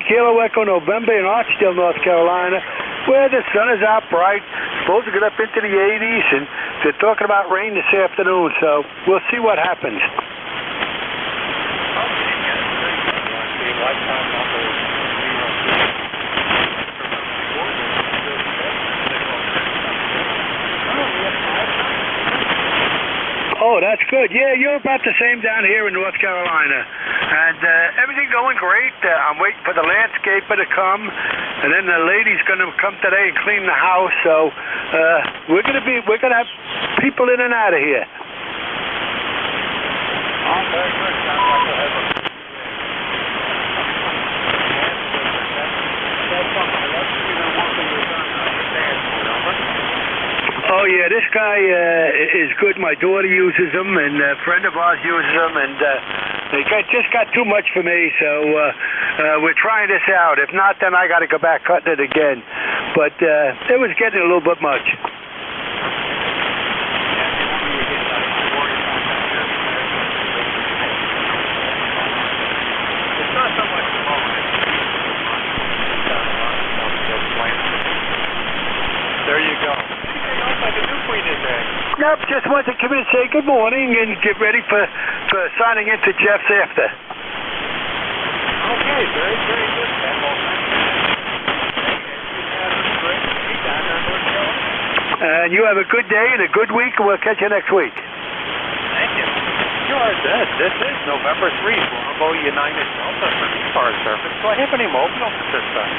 Kilo Echo November in Archdale, North Carolina, where the sun is out bright, supposed to get up into the 80s, and they're talking about rain this afternoon, so we'll see what happens. Oh, that's good. Yeah, you're about the same down here in North Carolina. And everything going great. I'm waiting for the landscaper to come, and then the lady's going to come today and clean the house. So we're going to have people in and out of here. Oh, very good. Sounds like we'll have a Oh, yeah, this guy is good. My daughter uses them, and a friend of ours uses them, and they just got too much for me, so we're trying this out. If not, then I got to go back cutting it again. But it was getting a little bit much. It's not so much the moment. There you go. Nope, just wanted to come in and say good morning and get ready for signing into Jeff's after. Okay, very, very good. And you have a good day and a good week, and we'll catch you next week. Thank you. Sure, this is November 3, Bravo United Delta for ECARS service. Do I have any mobile at this time?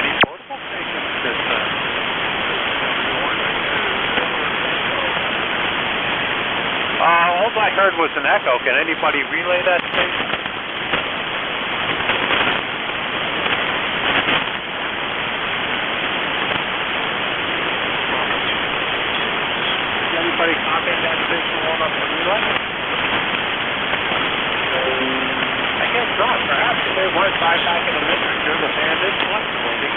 Any portable stations at this time? All I heard was an echo. Can anybody relay that station? Anybody copy that station one up the relay? I guess not. Perhaps if they weren't back in a minute or two, the band is fluctuating.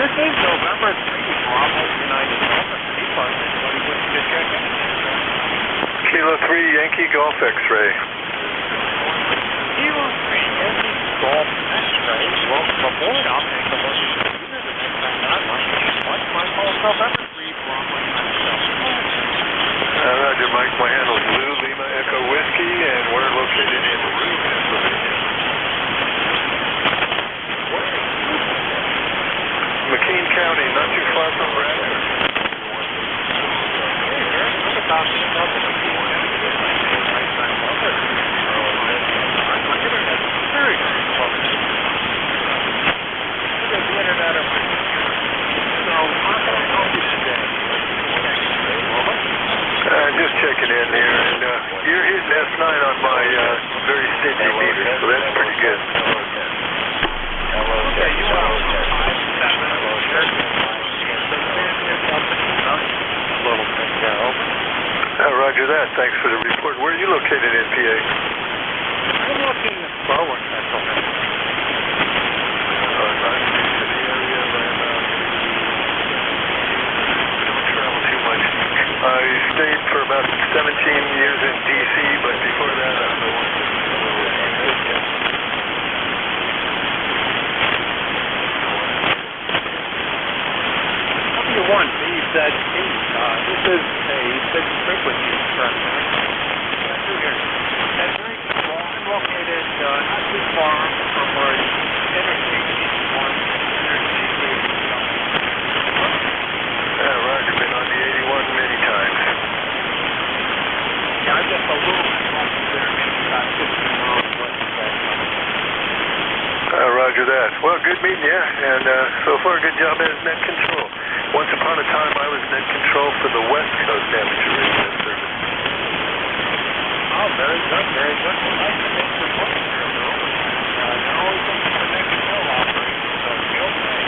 This is November 3, Bravo United Delta for ECARS. Anybody wishing to check in? Kilo 3 Yankee Golf X-ray. Kilo 3 Yankee Golf X-ray. Welcome aboard. I'll take a look at the computer the next time that I'm on. Mike, my call is November 3, Bravo United Delta. Roger, Mike. My handle is Lou Lima Echo Whiskey, and we're located in Rue, Pennsylvania. McKean County, not too far from Radford. Just checking in here, and you're hitting S9 on my very stingy meter, so that's pretty good. Okay, you are 5-7. Roger that. Thanks for the report. Where are you located in PA? I'm looking at Berwick, Pennsylvania. I stayed for about 17 years in D.C., but before that, I was W1BZT. This is a fixed frequency transmission. And very small and located not too far from where Interstate 81 Interstate 80. Roger, been on the 81 many times. Yeah, I'm just a little bit off there, maybe about 15 miles west of that. Roger that. Well, good meeting you, and so far, good job as net control. Once upon a time, I was net control for the West Coast amateur radio service. Oh, very good, very good. Well, nice to make your book here, Bill. You're always looking for net control operations, so feel free.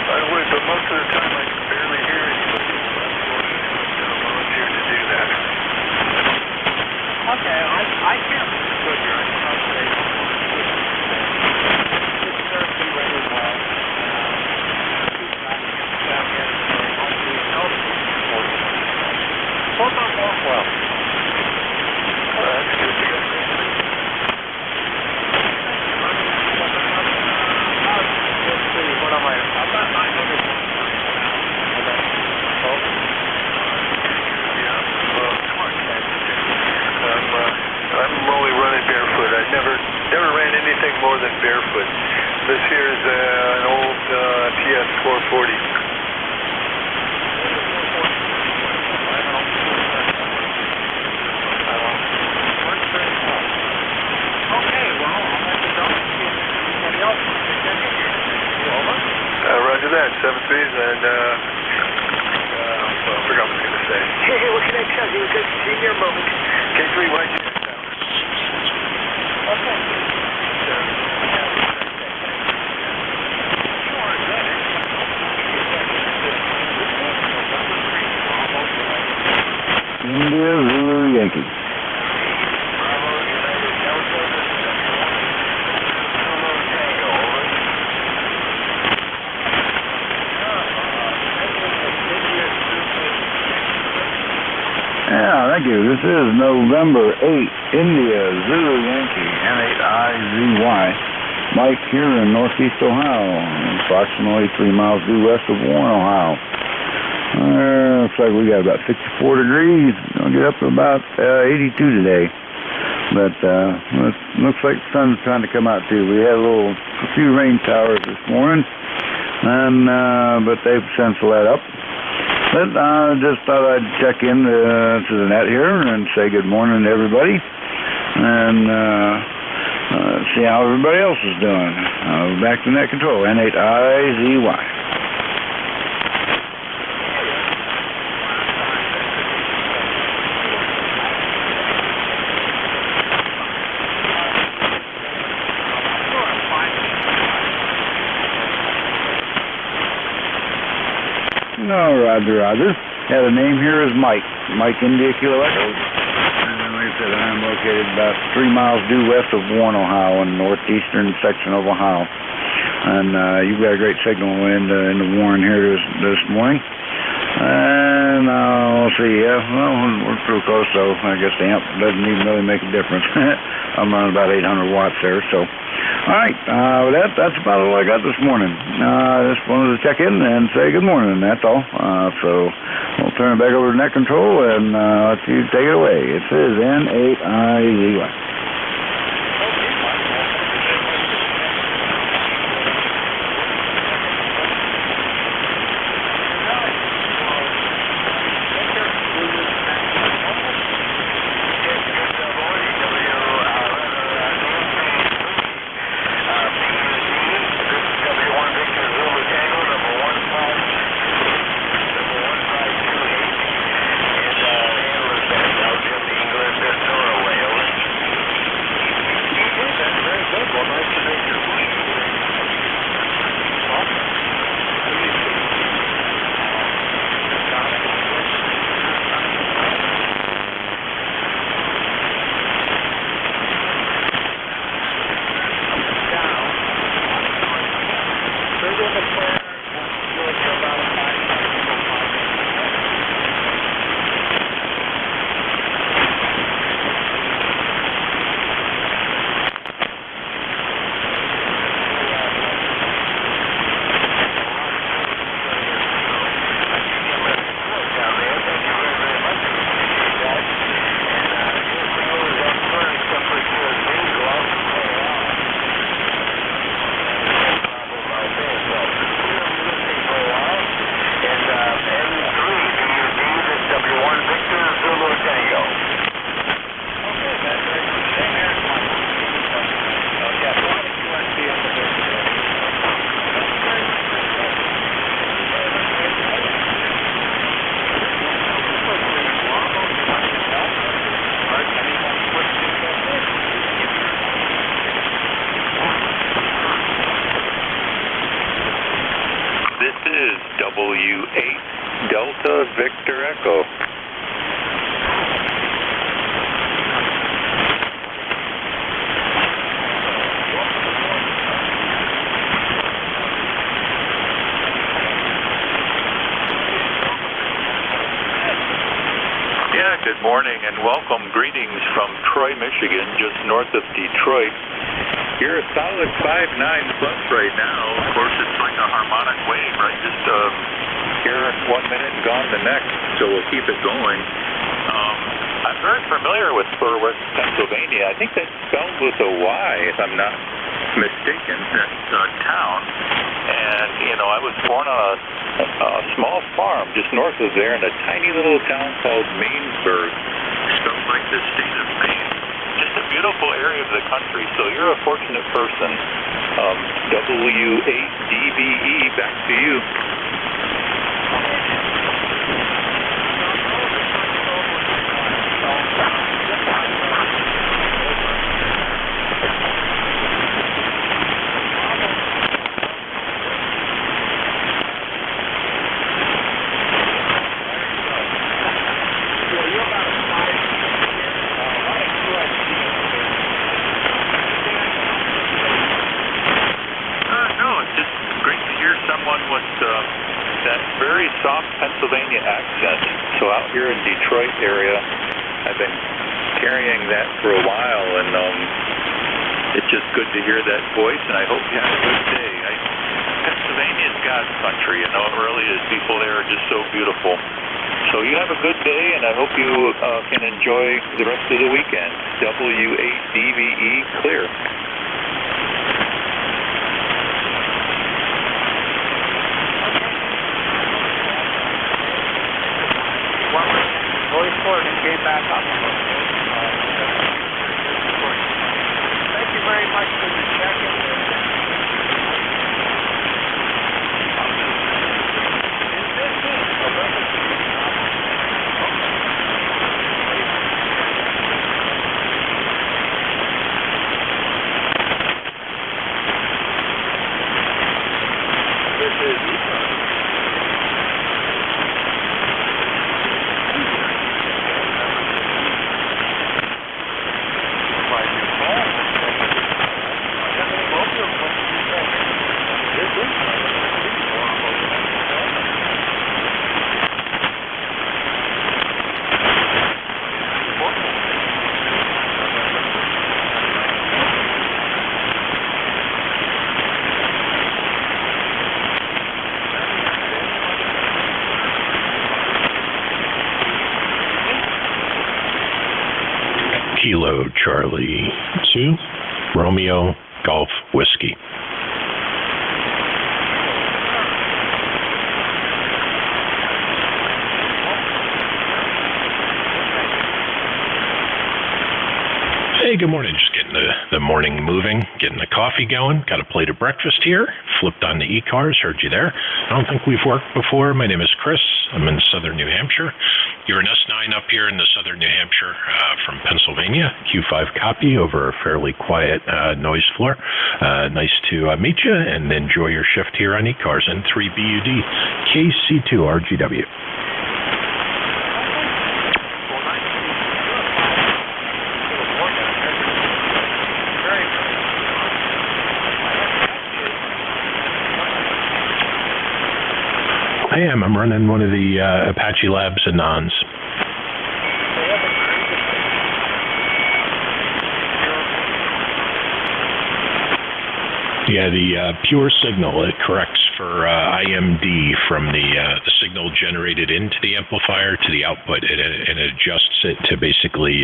I would, but most of the time I can barely hear anybody. I'm volunteered to do that. Okay, I can't really good here. I can upgrade. It serves me really well. Both on walk well. That's good to go. Here's an old TS 440. Roger that, 7-3s, and well, I forgot what I was going to say. Hey, what can I tell you? Good to see you in a moment. K3, YG. Okay. India Zulu Yankee. Yeah, thank you. This is November 8, India Zulu Yankee, N8IZY. Mike here in northeast Ohio, approximately 3 miles due west of Warren, Ohio. Looks like we got about 64 degrees. Gonna get up to about 82 today. But looks like the sun's trying to come out too. We had a few rain showers this morning, and but they've since let up. But I just thought I'd check in to the net here and say good morning to everybody, and see how everybody else is doing. Back to net control, N8IZY. No, Roger. Yeah, the name here is Mike. Mike India Kilo Echo. And like I said, I'm located about 3 miles due west of Warren, Ohio, in the northeastern section of Ohio. And you've got a great signal into Warren here this morning. And we'll see. Yeah, well, we're pretty close, so I guess the amp doesn't even really make a difference. I'm running about 800 watts there, so. All right, that's about all I got this morning. I just wanted to check in and say good morning, that's all. So we'll turn it back over to net control and let you take it away. It says N8IZY. W8 Delta Victor Echo. Yeah, good morning and welcome. Greetings from Troy, Michigan, just north of Detroit. You're a solid 5.9 plus right now. Of course, it's like a harmonic wave, right? Just here 1 minute and gone the next, so we'll keep it going. I'm very familiar with Berwick, Pennsylvania. I think that's spelled with a Y, if I'm not mistaken, that town. And, you know, I was born on a small farm just north of there in a tiny little town called Mainsburg, stuff like the state of Maine. Just a beautiful area of the country, so you're a fortunate person. W8DBE, back to you. That very soft Pennsylvania accent. So out here in Detroit area, I've been carrying that for a while, and it's just good to hear that voice, and I hope you have a good day. Pennsylvania's God's country, you know, it really is. People there are just so beautiful. So you have a good day, and I hope you can enjoy the rest of the weekend. W8DVE, clear. Came back up. Thank you very much for the check-in. This is ECARS. Kilo Charlie 2, Romeo Golf Whiskey. Hey, good morning. Just getting the morning moving, getting the coffee going. Got a plate of breakfast here. Flipped on the ECARS. Heard you there. I don't think we've worked before. My name is Chris. I'm in southern New Hampshire. You're an S9 up here in the southern New Hampshire from Pennsylvania. Q5 copy over a fairly quiet noise floor. Nice to meet you and enjoy your shift here on ECARS and 3BUD KC2 RGW. I am. I'm running one of the Apache Labs Anons. Yeah, the pure signal, it corrects for IMD from the signal generated into the amplifier to the output. It adjusts it to basically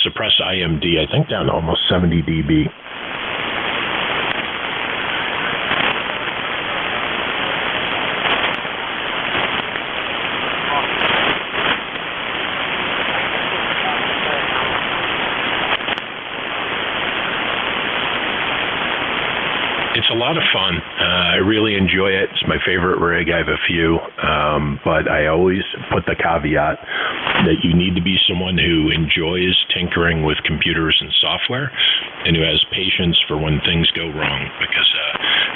suppress IMD, I think down to almost 70 dB. It's a lot of fun. I really enjoy it. It's my favorite rig. I have a few, but I always put the caveat that you need to be someone who enjoys tinkering with computers and software and who has patience for when things go wrong, because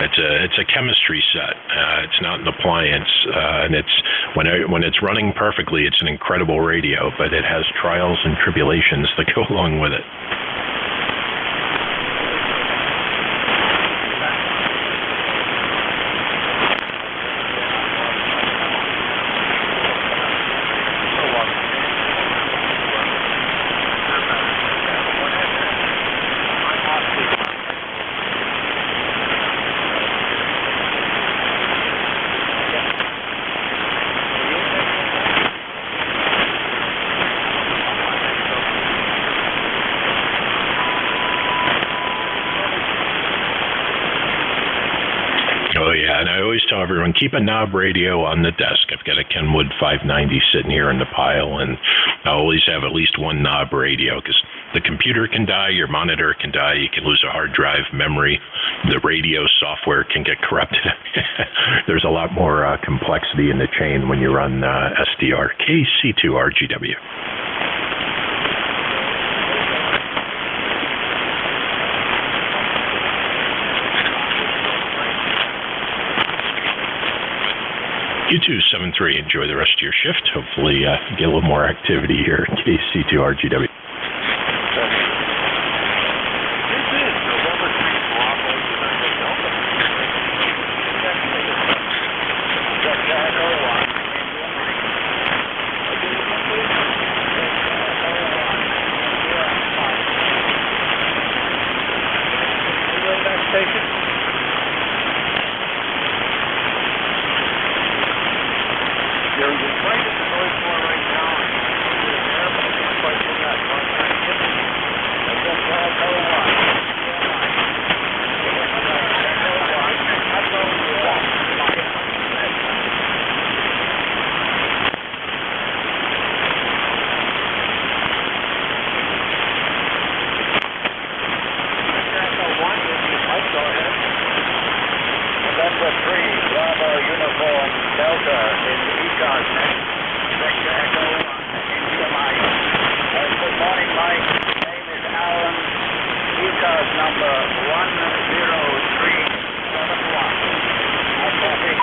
it's a chemistry set. It's not an appliance, and it's when it's running perfectly, it's an incredible radio, but it has trials and tribulations that go along with it. Oh, yeah, and I always tell everyone, keep a knob radio on the desk. I've got a Kenwood 590 sitting here in the pile, and I always have at least one knob radio because the computer can die, your monitor can die, you can lose a hard drive, memory, the radio software can get corrupted. There's a lot more complexity in the chain when you run SDR. KC2RGW. You too, 7-3. Enjoy the rest of your shift. Hopefully get a little more activity here at KC2RGW. November 3, Bravo Uniform Delta in ECARS next. Vector Echo India Mike. Good morning, Mike. Name is Alan. ECARS number 10371. I copy.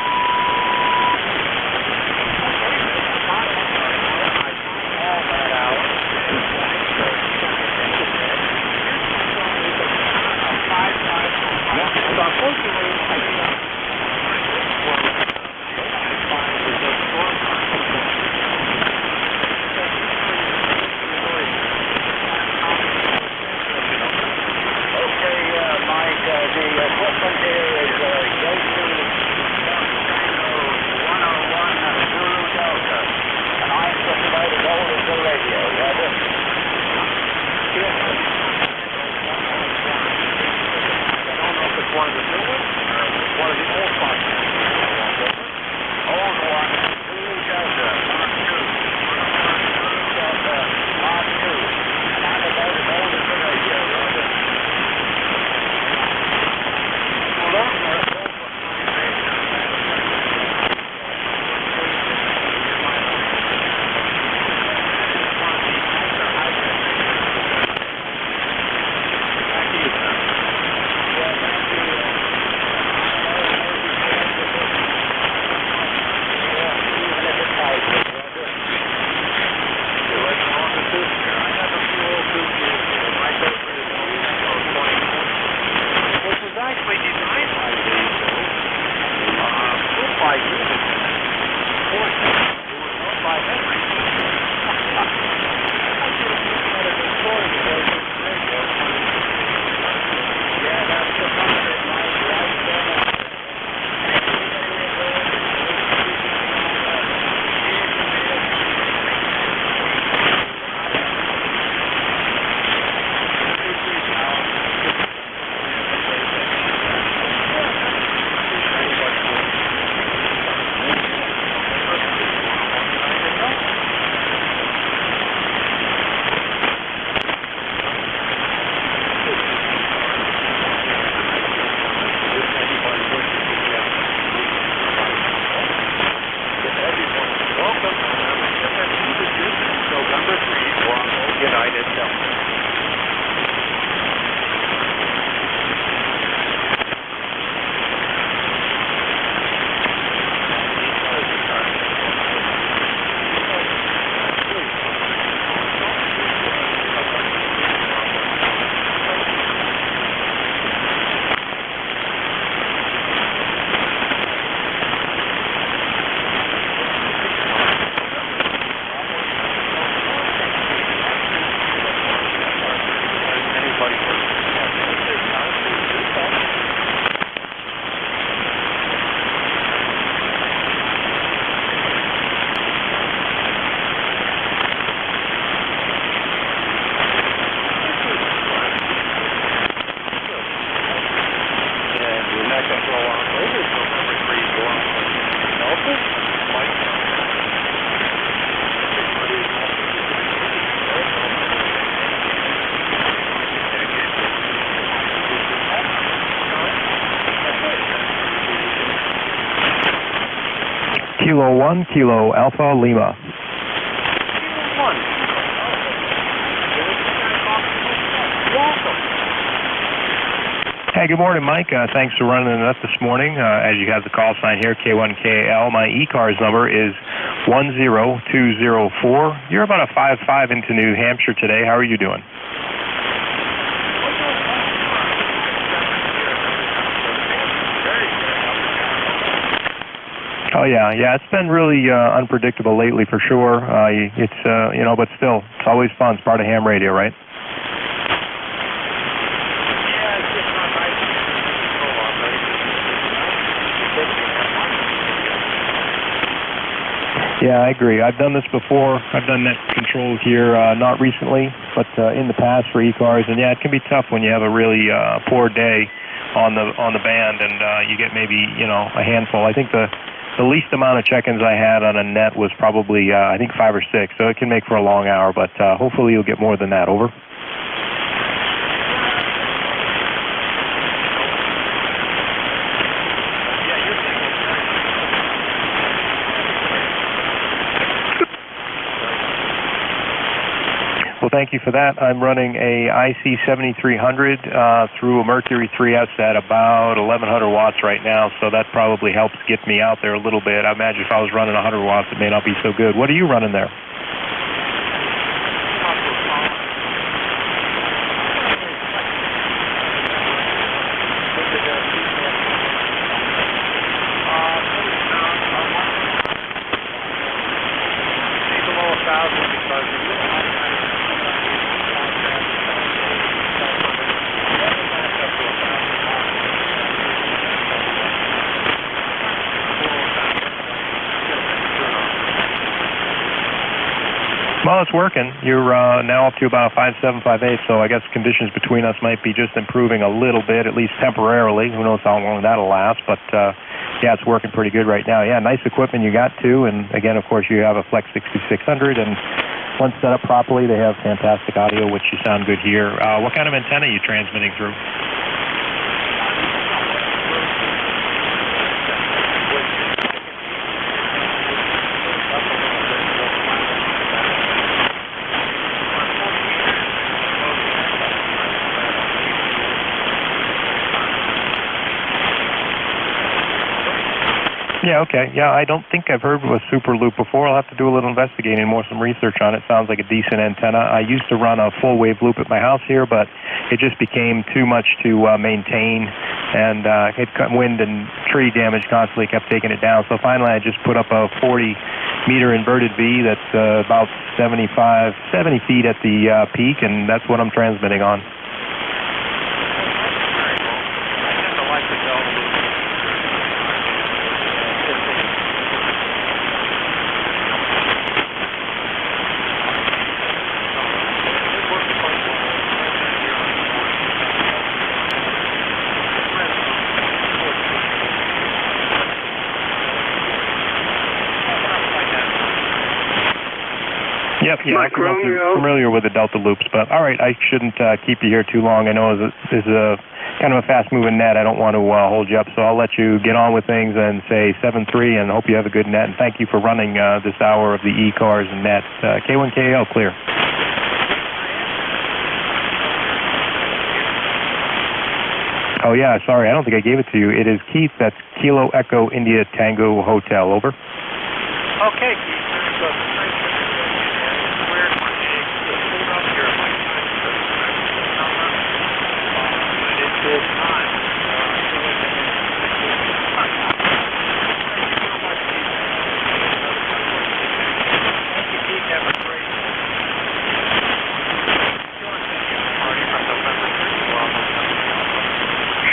Kilo 1, Kilo Alpha Lima. Kilo 1. Welcome. Hey, good morning, Mike. Thanks for running it up this morning. As you have the call sign here, K1KL. My ECARS number is 10204. You're about a 5-5 into New Hampshire today. How are you doing? Oh yeah, it's been really unpredictable lately for sure. It's but still, it's always fun. It's part of ham radio, right? Yeah, I agree. I've done this before. I've done net control here, not recently, but in the past for ECARS. And yeah, it can be tough when you have a really poor day on the band, and you get maybe a handful. I think the least amount of check-ins I had on a net was probably I think 5 or 6. So it can make for a long hour, but hopefully you'll get more than that. Over. Well, thank you for that. I'm running a IC 7300 through a Mercury 3S at about 1100 watts right now, so that probably helps get me out there a little bit. I imagine if I was running 100 watts, it may not be so good. What are you running there? Well, it's working. You're now up to about 5.7, 5.8, so I guess conditions between us might be just improving a little bit, at least temporarily. Who knows how long that'll last, but yeah, it's working pretty good right now. Yeah, nice equipment you got, too, and again, of course, you have a Flex 6600, and once set up properly, they have fantastic audio, which you sound good here. What kind of antenna are you transmitting through? Yeah, okay. Yeah, I don't think I've heard of a super loop before. I'll have to do a little investigating, some research on it. Sounds like a decent antenna. I used to run a full wave loop at my house here, but it just became too much to maintain, and wind and tree damage constantly kept taking it down. So finally I just put up a 40-meter inverted V that's about 70 feet at the peak, and that's what I'm transmitting on. Yep, yeah, I'm familiar with the Delta loops, but all right, I shouldn't keep you here too long. I know this is a kind of a fast-moving net. I don't want to hold you up, so I'll let you get on with things and say 7-3, and hope you have a good net. And thank you for running this hour of the ECARS and net. K1KL, clear. Oh, yeah, sorry, I don't think I gave it to you. It is Keith. That's Kilo Echo India Tango Hotel. Over. Okay, Keith.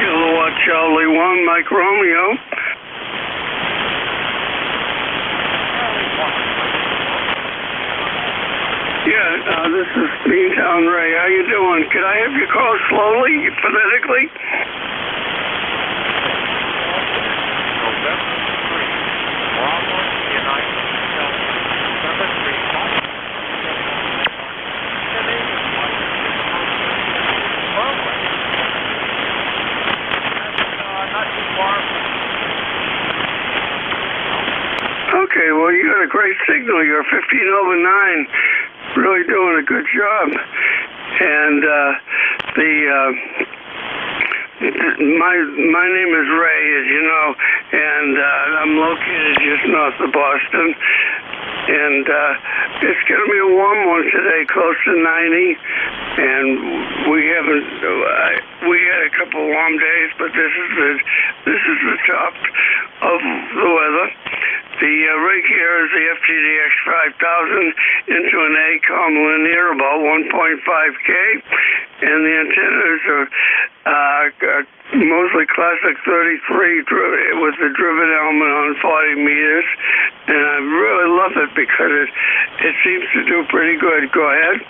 Kilowatt Charlie 1, Mike Romeo. Yeah, this is Beantown Ray. How you doing? Could I have you call slowly, phonetically? Okay, well, you got a great signal. You're 15 over 9. Really doing a good job. And my name is Ray, as you know, and I'm located just north of Boston. And it's going to be a warm one today, close to 90. And we had a couple warm days, but this is the top of the weather. The rig here is the FTDX 5000 into an ACOM linear, about 1.5K, and the antennas are mostly classic 33 with the driven element on 40 meters, and I really love it because it seems to do pretty good. Go ahead.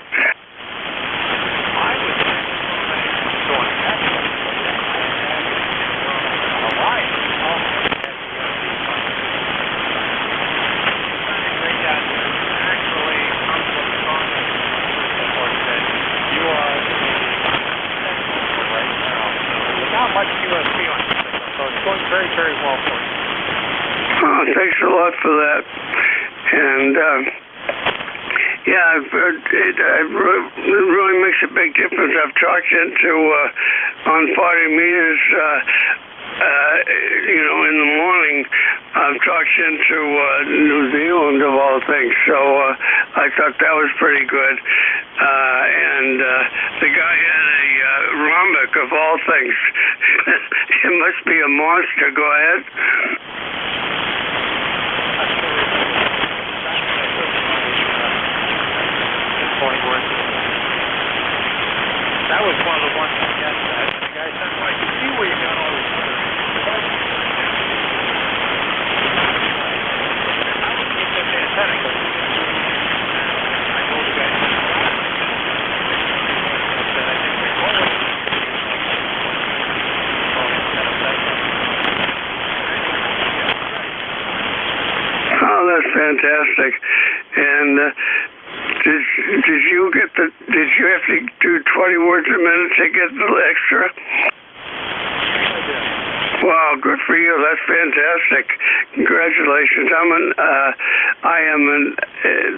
Very, very well for you. Oh, thanks a lot for that. And yeah, it really makes a big difference. I've talked into on 40 meters, in the morning. I've talked into New Zealand of all things, so I thought that was pretty good. And the guy had a rhombic of all things. It must be a monster. Go ahead. That was one of the ones I guessed at. The guy said, well, I can see where you got all this water. Oh, that's fantastic. And did you have to do 20 words a minute to get the extra? Wow, good for you. That's fantastic. Congratulations. I am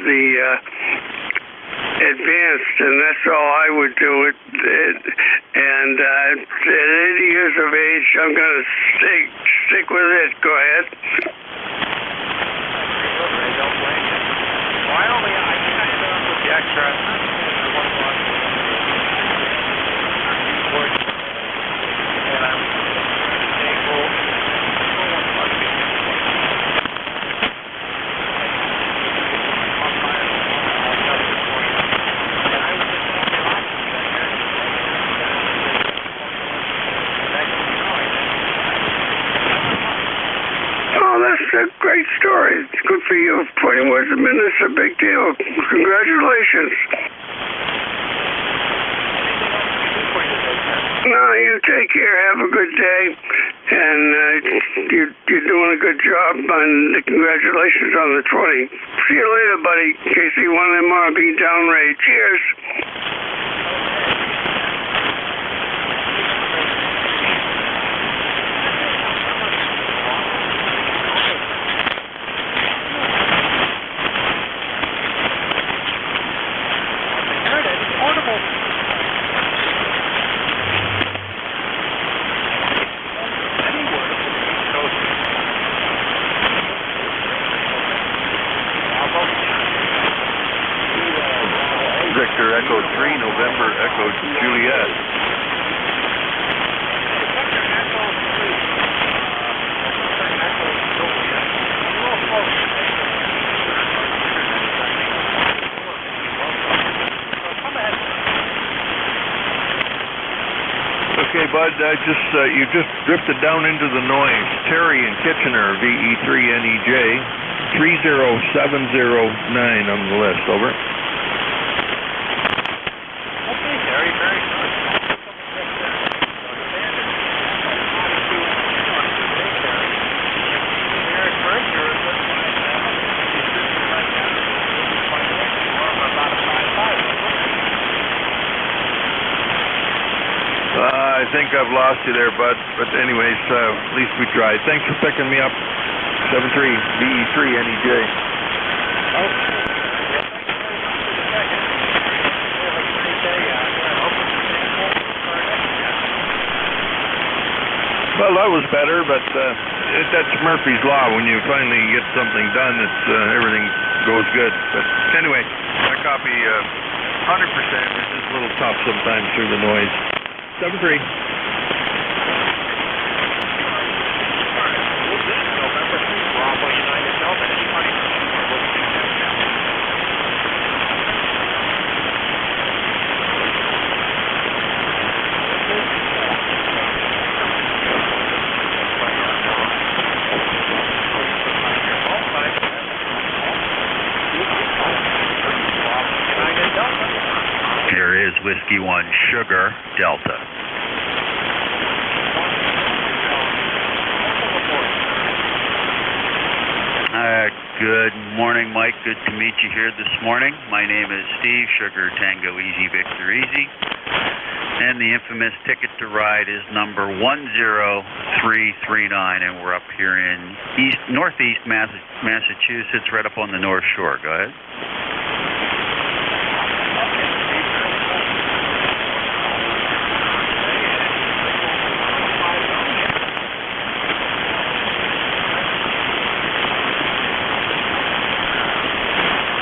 the advanced, and that's all I would do. And at 80 years of age, I'm going to stick with it. Go ahead. That's a great story. It's good for you. 20 words a minute is a big deal. Congratulations. No, you take care. Have a good day. And you're doing a good job. And congratulations on the 20. See you later, buddy. KC1MRB Downray. Cheers. Victor Echo 3, November Echo Juliet. Okay, Bud, you just drifted down into the noise. Terry in Kitchener, VE3NEJ, 30709 on the list, over. I think I've lost you there, Bud. But anyways, at least we tried. Thanks for picking me up. BE3 NEJ. Well, that was better, but that's Murphy's Law. When you finally get something done, everything goes good. But anyway, I copy 100%. It's just a little tough sometimes through the noise. 7-3. Here is Whiskey 1 Sugar Delta. Good morning, Mike. Good to meet you here this morning. My name is Steve, Sugar Tango Easy Victor Easy. And the infamous ticket to ride is number 10339, and we're up here in northeast Massachusetts, right up on the North Shore. Go ahead.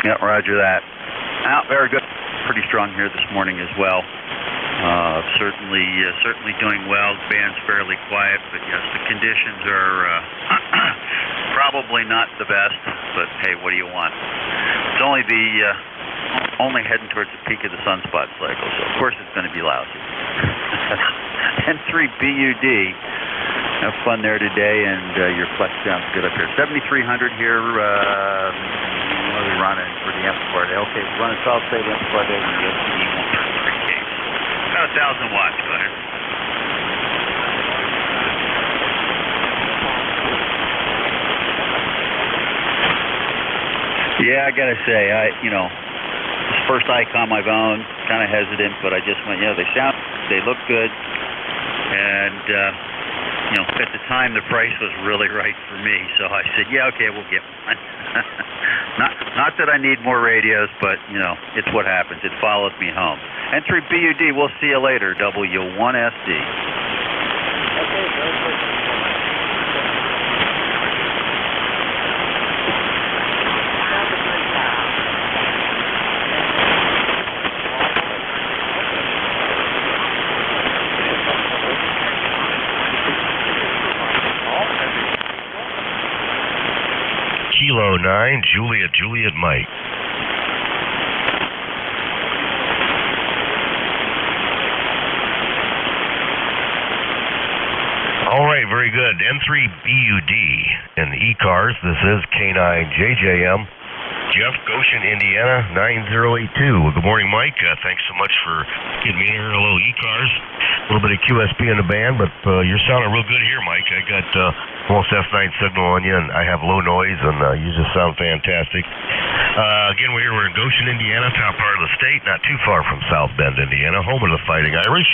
Yeah, roger that. Very good. Pretty strong here this morning as well. Certainly doing well. The band's fairly quiet, but yes, the conditions are probably not the best. But hey, what do you want? It's only only heading towards the peak of the sunspot cycle, so of course it's going to be lousy. N3BUD. Have fun there today, and your flex sounds good up here. 7,300 here. What are we running for the amplifier? Okay, we're running solid state amplifier there with the SPE 133 case. About 1,000 watts. Go ahead. Yeah, I gotta say, this first icon I've owned, kind of hesitant, but I just went, they look good, and at the time the price was really right for me, so I said, yeah, okay, we'll get one. Not that I need more radios, but it's what happens. It followed me home. N3BUD, we'll see you later. W1SD. Kilo 9, Juliet Mike. All right, very good. N3BUD and ECARS. This is K9JJM. Jeff, Goshen, Indiana, 9082. Well, good morning, Mike. Thanks so much for getting me in here. Hello, ECARS. A little bit of QSB in the band, but you're sounding real good here, Mike. I got almost F9 signal on you, and I have low noise, and you just sound fantastic. Again, we're in Goshen, Indiana, top part of the state, not too far from South Bend, Indiana, home of the Fighting Irish,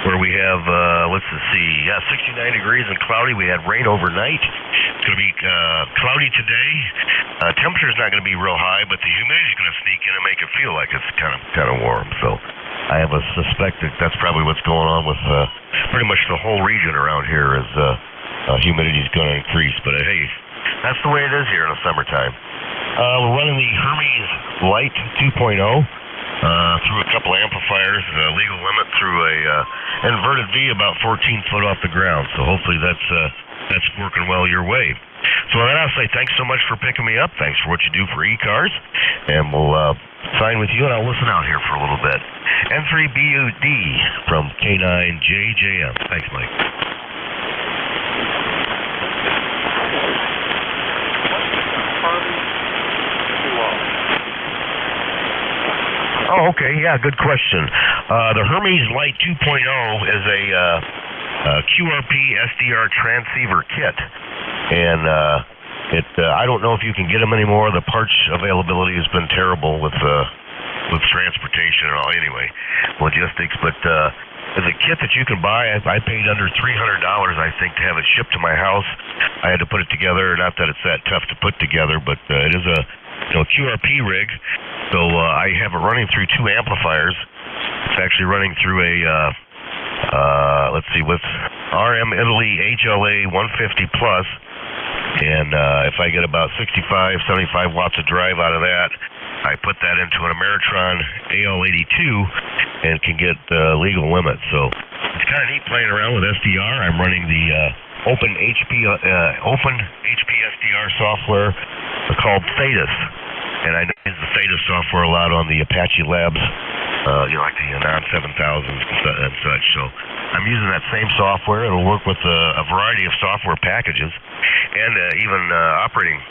where we have, 69 degrees and cloudy. We had rain overnight. It's going to be cloudy today. Temperature's not going to be real high, but the humidity's going to sneak in and make it feel like it's kind of warm. So I have a suspect that that's probably what's going on with pretty much the whole region around here is humidity's going to increase. But hey, that's the way it is here in the summertime. We're running the Hermes Light 2.0 through a couple amplifiers, legal limit through a inverted V about 14 foot off the ground. So hopefully that's working well your way. So with that, I'll say thanks so much for picking me up. Thanks for what you do for ECARS. And we'll sign with you, and I'll listen out here for a little bit. N3BUD from K9JJM. Thanks, Mike. Oh, okay. Yeah, good question. The Hermes Light 2.0 is a QRP SDR transceiver kit. And I don't know if you can get them anymore. The parts availability has been terrible with transportation and all. Anyway, logistics. But is a kit that you can buy. I paid under $300, I think, to have it shipped to my house. I had to put it together. Not that it's that tough to put together, but it is a QRP rig. So I have it running through 2 amplifiers. It's actually running through a let's see, with RM Italy HLA 150 plus, and if I get about 65, 75 watts of drive out of that, I put that into an Ameritron AL82 and can get legal limits. So it's kind of neat playing around with SDR. I'm running the Open HP SDR software called Thetis, and I use the Thetis software a lot on the Apache Labs, like the Anon 7000s and such. So I'm using that same software. It'll work with a variety of software packages and even operating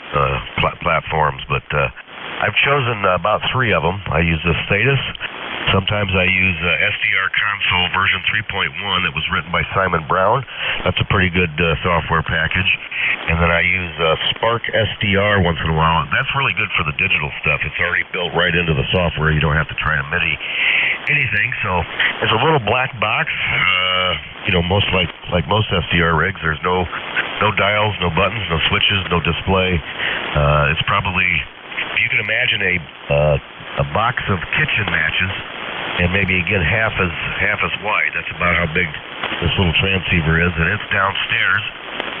platforms. But I've chosen about 3 of them. I use the Thetis. Sometimes I use SDR Console version 3.1 that was written by Simon Brown. That's a pretty good software package. And then I use Spark SDR once in a while. That's really good for the digital stuff. It's already built right into the software. You don't have to try to MIDI anything. So it's a little black box. Most like most SDR rigs, there's no dials, no buttons, no switches, no display. It's probably, if you can imagine a box of kitchen matches, and maybe again half as wide. That's about how big this little transceiver is, and it's downstairs.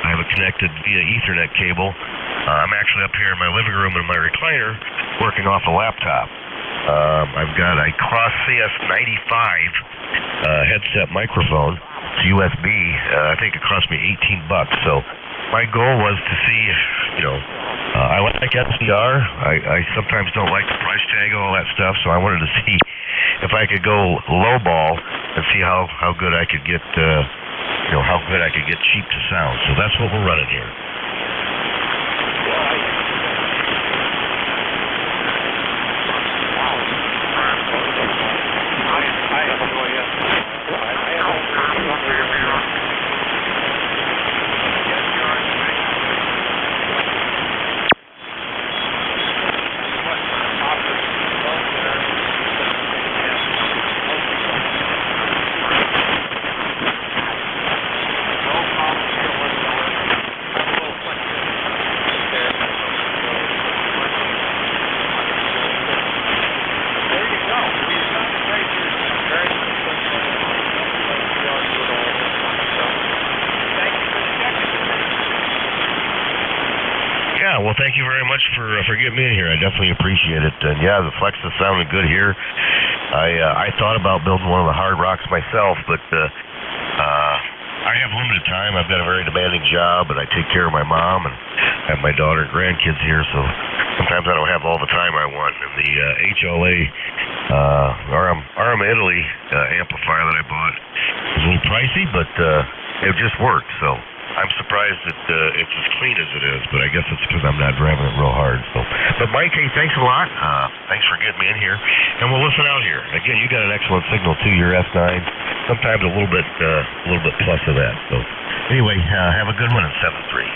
I have it connected via Ethernet cable. I'm actually up here in my living room in my recliner working off a laptop. I've got a Cross CS95 headset microphone. It's USB. I think it cost me $18. So my goal was to see if, I like SDR. I sometimes don't like the price tag and all that stuff, so I wanted to see if I could go low ball and see how good I could get, how good I could get cheap to sound. So that's what we're running here. Well, thank you very much for getting me in here. I definitely appreciate it. And yeah, the Flex is sounding good here. I thought about building one of the hard rocks myself, but I have limited time. I've got a very demanding job, and I take care of my mom and have my daughter and grandkids here, so sometimes I don't have all the time I want. And the HLA RM Italy amplifier that I bought was a little pricey, but it just worked. So I'm surprised that it's as clean as it is, but I guess it's because I'm not driving it real hard. So, but Mike, hey, thanks a lot. Thanks for getting me in here, and we'll listen out here. Again, you got an excellent signal too. Your S9, sometimes a little bit plus of that. So, anyway, have a good one in 7-3.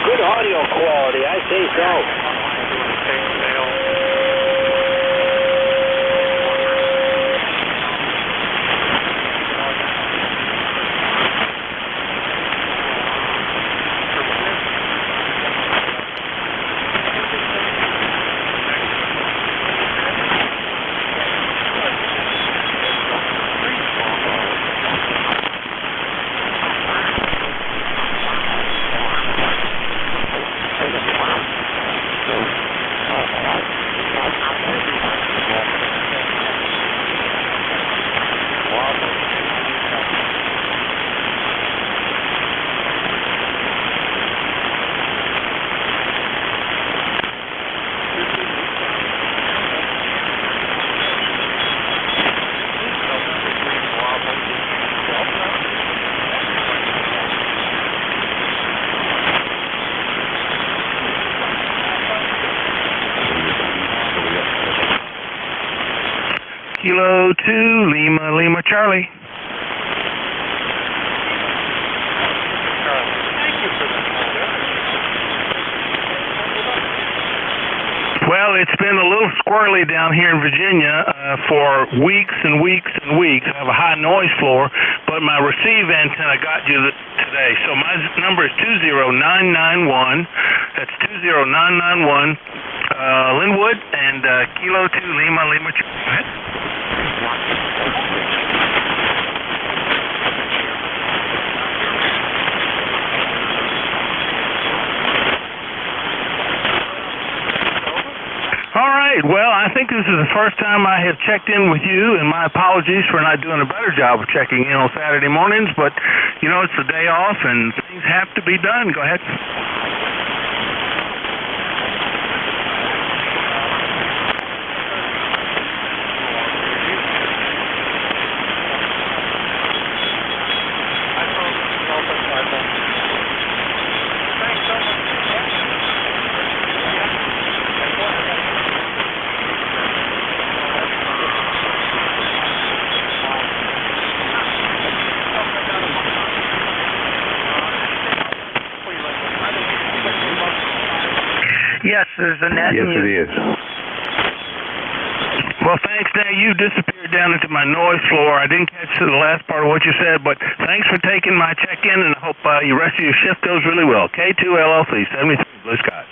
Good audio quality, I say so. Kilo 2, Lima, Charlie. Well, Well, it's been a little squirrely down here in Virginia for weeks and weeks and weeks. I have a high noise floor, but my receive antenna got you today. So my number is 20991. That's 20991 Linwood and Kilo 2 Lima Lima. Go ahead. All right. Well, I think this is the first time I have checked in with you, and my apologies for not doing a better job of checking in on Saturday mornings, but, you know, it's the day off, and things have to be done. Go ahead. Yes, there's a net. Yes, it is. Well, thanks. Now, you disappeared down into my noise floor. I didn't catch the last part of what you said, but thanks for taking my check-in, and I hope the rest of your shift goes really well. K2 LLC, 73 Blue Skies.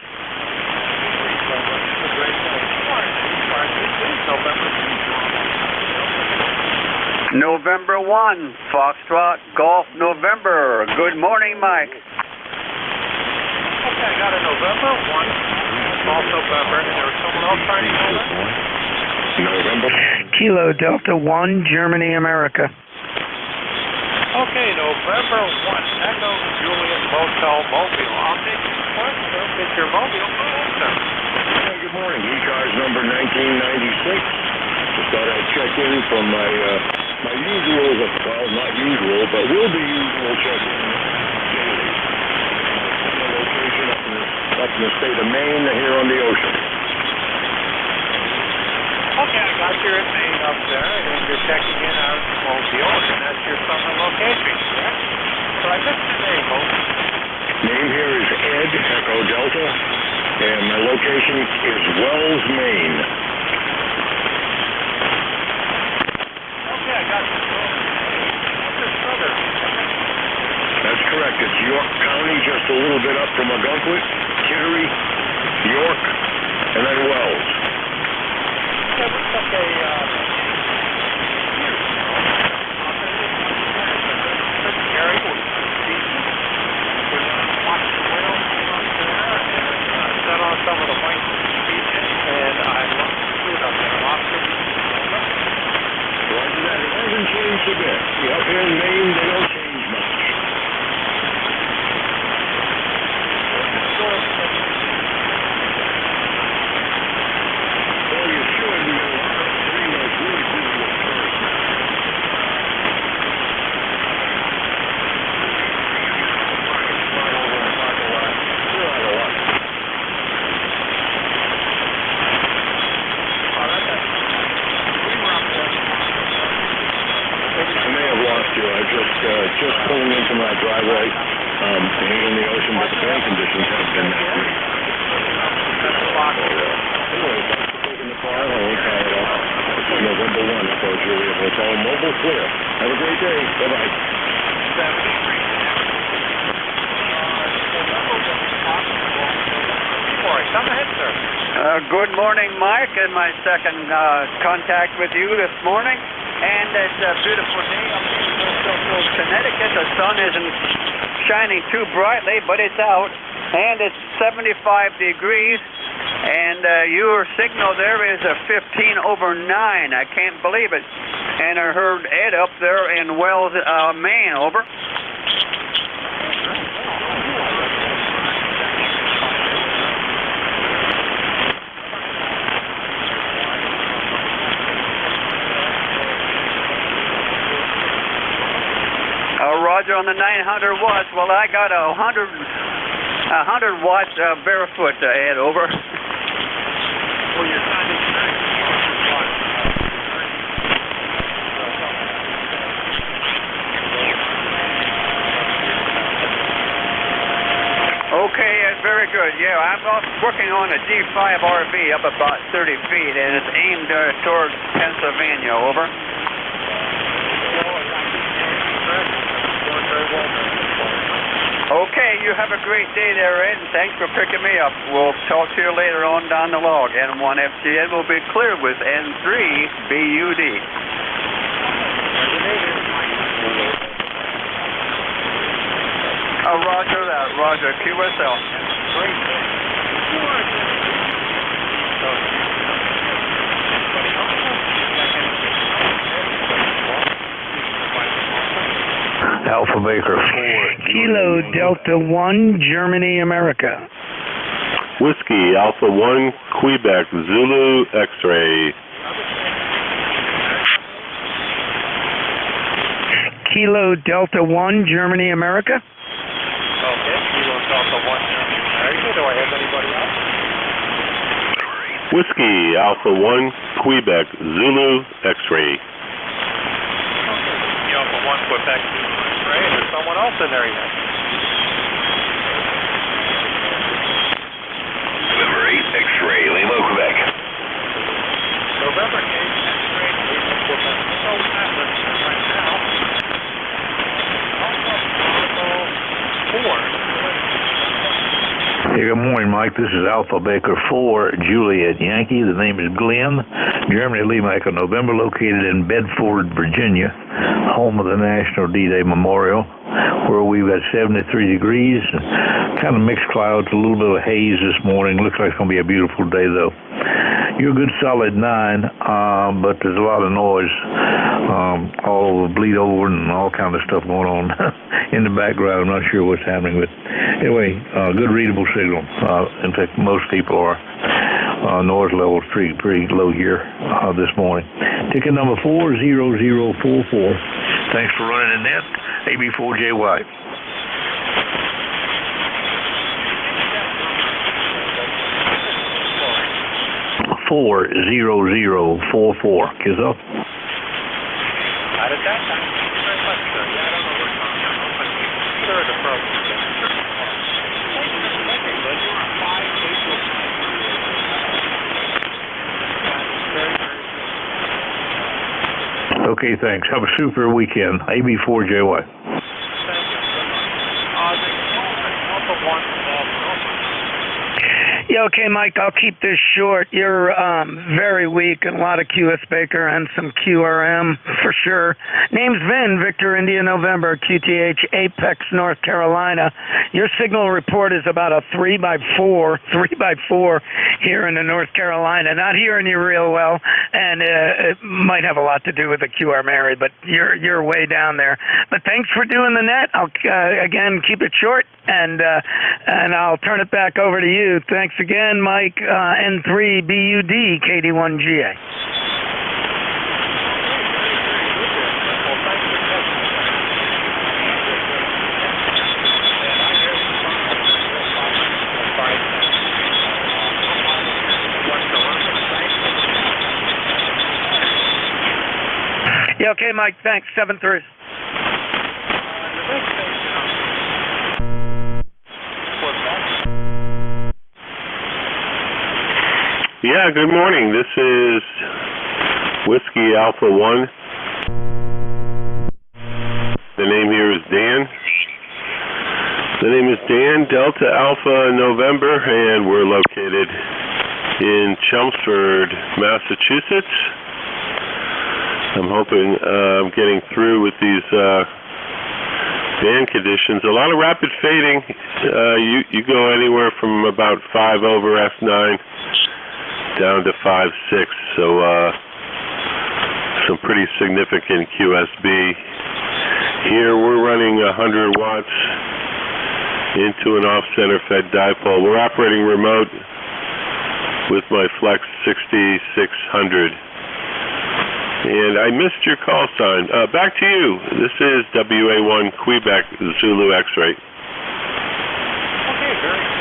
November 1, Foxtrot Golf November. Good morning, Mike. Okay, I got a November 1. Golf November, and there was someone else trying to call it? November. Kilo Delta 1, Germany, America. Okay, November 1, Echo Juliet Motel Mobile. I'll take your question. I'll take your mobile. Go ahead, sir. Good morning. ECARS number 1996. Just thought I'd check in from my usual, well, not usual, but will be usual check-in daily. Location up in the state of Maine, here on the ocean. Okay, I got your name up there, and you're checking in out of Mobile, and that's your summer location, correct? So I missed your name, Mobile. Name here is Ed, Echo Delta, and my location is Wells, Maine. Okay, I got you. What's your brother? That's correct. It's York County, just a little bit up from Algonquin, Kittery, York, and then Wells. Yeah, we took a, Gary was decent. We watched the whales up there and set on some of the white beaches, and I love the food up there. Lobster. Roger that. It hasn't changed a bit. Up here in Maine, they don't change much. Well, you should. You know, pretty much really busy with tourists now. I may have lost you. I just pulling into my driveway, being in the ocean, but the bad conditions have been that great. Anyway, thanks for taking the call. I won't tie it off. It's November 1, Echo Juliet Hotel, Mobile Clear. Have a great day. Bye-bye. Come ahead, sir. Good morning, Mike, and my second contact with you this morning. And it's a beautiful day up in Connecticut. The sun isn't shining too brightly, but it's out. And it's 75 degrees. And your signal there is a 15/9. I can't believe it. And I heard Ed up there in Wells, Maine, over. Roger on the 900 watts. Well, I got a 100 watts barefoot to add over. Well, you're sounding very Okay, very good. Yeah, I'm working on a G5 RV up about 30 feet, and it's aimed toward Pennsylvania. Over. Okay, you have a great day there, Ed, and thanks for picking me up. We'll talk to you later on down the log. N1FGN will be cleared with N3BUD. Roger that. Roger. QSL. Alpha Baker 4. Kilo Delta 1, Germany, America. Whiskey Alpha 1, Quebec, Zulu X-ray. Kilo Delta 1, Germany, America. Okay, Kilo Delta 1, Germany, America. Do I have anybody else? Whiskey Alpha 1, Quebec, Zulu X-ray. Okay, Alpha 1, Quebec, Zulu X-ray. There's someone else in there yet. November 8, X-ray, Lima, Quebec. November 8, X-ray, Lima, Quebec. So that looks right now. Hey, good morning, Mike. This is Alpha Baker 4, Juliet Yankee. The name is Glenn. Germany, Lima, Echo, November, located in Bedford, Virginia, home of the National D-Day Memorial, where we've got 73 degrees, kind of mixed clouds, a little bit of haze this morning. Looks like it's going to be a beautiful day, though. You're a good solid 9, but there's a lot of noise, all over, bleed over, and all kind of stuff going on in the background. I'm not sure what's happening, but anyway, good readable signal. In fact, most people are. Noise level is pretty low here this morning. Ticket number 40044. Thanks for running the net. AB4JY. 40044. Kizzo. Not at that time. Thank you very much, sir. Yeah, I don't know what's on there, but sure, the program. Okay, thanks. Have a super weekend. AB4JY. Yeah, okay, Mike, I'll keep this short. You're very weak, and a lot of QS Baker and some QRM for sure. Name's Vin, Victor India November, QTH Apex, North Carolina. Your signal report is about a 3x4 here in the North Carolina. Not hearing you real well, and it might have a lot to do with the QR Mary, but you're way down there. But thanks for doing the net. I'll again keep it short, and I'll turn it back over to you. Thanks again, Mike. N3BUD KD1GA. Yeah, okay, Mike. Thanks. 7-3. Yeah, good morning. This is Whiskey Alpha 1. The name here is Dan. The name is Dan, Delta Alpha November, and we're located in Chelmsford, Massachusetts. I'm hoping I'm getting through with these band conditions. A lot of rapid fading. You go anywhere from about 5 over F9 down to 5.6, so some pretty significant QSB. Here we're running 100 watts into an off-center fed dipole. We're operating remote with my Flex 6600. And I missed your call sign. Back to you. This is WA1 Quebec Zulu X-ray. Okay, very good.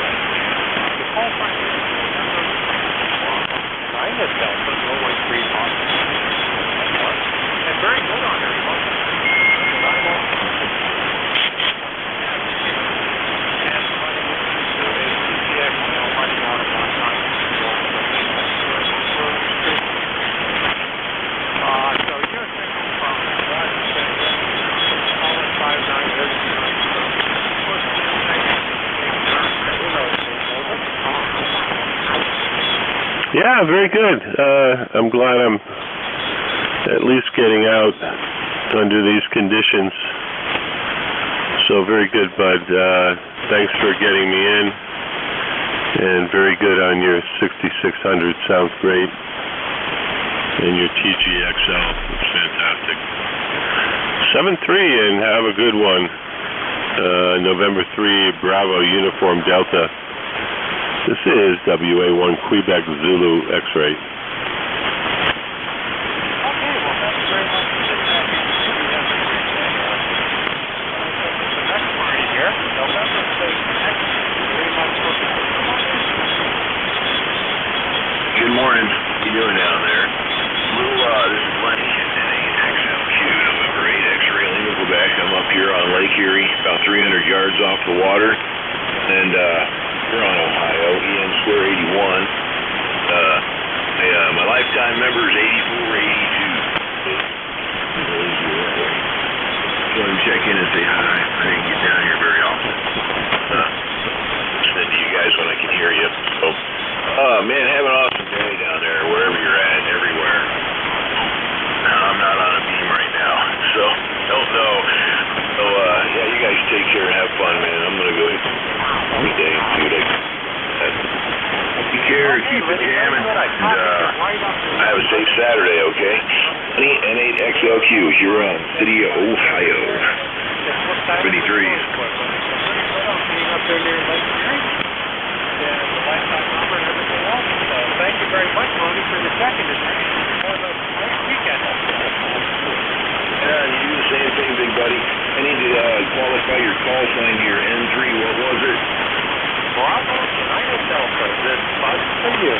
The call sign is Delta, always 3 months. And very good on there. Yeah, very good. I'm glad I'm at least getting out under these conditions. So very good, bud. Thanks for getting me in. And very good on your 6600. Sounds great. And your TGXL. It's fantastic. 7-3 and have a good one. November 3, Bravo Uniform Delta. This is WA1 Quebec Zulu X-ray. Good morning. How you doing down there? This is Lenny in XLQ, November 8, X-ray Lima, Quebec. I'm up here on Lake Erie, about 300 yards off the water, and we're on Ohio, EN square 81. My lifetime member is 8482. So I'm check in and say hi. I didn't get down here very often. Send to you guys when I can hear you. So, man, have an awesome day down there, wherever you're at, everywhere. I'm not on a beam right now, so don't know. So, yeah, you guys take care and have fun, man. I'm going to go every day and see what I can. Take care, keep it jamming, and have a safe Saturday, okay? N8XLQ, Huron, City of Ohio. 73s. Thank you very much, Moni, for the second. Have a nice weekend. Yeah, you do the same thing, big buddy. I need to qualify your call sign here. N3, what was it? Bravo United Delta. This bus for you.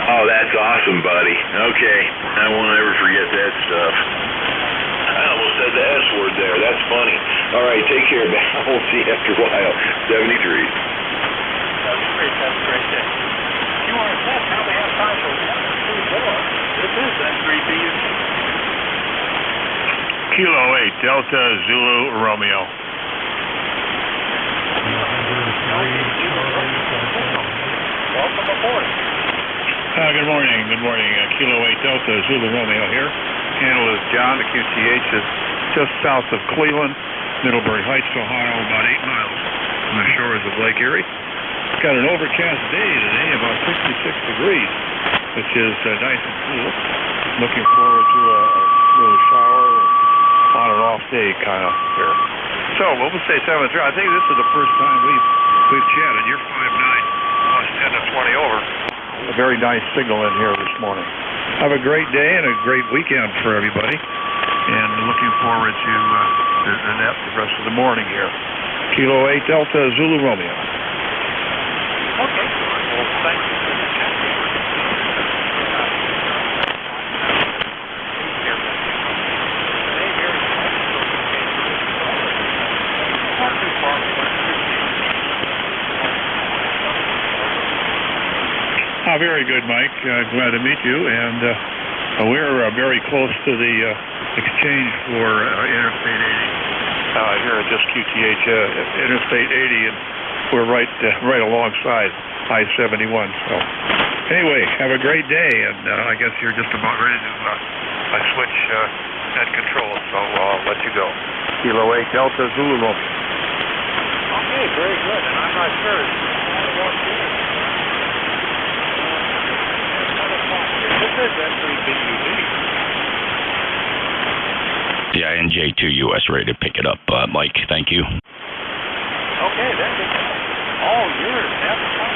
Oh, that's awesome, buddy. Okay. I won't ever forget that stuff. I almost said the S word there. That's funny. All right, take care, man. We'll see you after a while. 73. That's great. That's a great day. You are set. Now we have time for 1 or 2 more. This is N3BU. Kilo 8, Delta Zulu Romeo. Welcome aboard. Good morning. Good morning. Kilo 8, Delta Zulu Romeo here. Handle is John. The QTH is just south of Cleveland, Middlebury Heights, Ohio, about 8 miles from the shores of Lake Erie. Got an overcast day today, about 66 degrees, which is nice and cool. Looking forward to a little shower, on and off day kind of here. So, what we'll say 7-3. I think this is the first time we've chatted. You're 5'9", plus 10 to 20 over. A very nice signal in here this morning. Have a great day and a great weekend for everybody, and looking forward to the rest of the morning here. Kilo 8 Delta Zulu Romeo. Okay. Well, thank you for the chat. Very good, Mike. Glad to meet you. And we're very close to the exchange for Interstate 80 here at this QTH, Interstate 80, and we're right alongside I-71. So anyway, have a great day, and I guess you're just about ready to switch net control, so I'll let you go. Kilo 8 Delta Zulu Romeo. Okay, very good. And I'm not sure. Yeah, NJ2US ready to pick it up. Mike, thank you. Okay, then all yours. Have fun.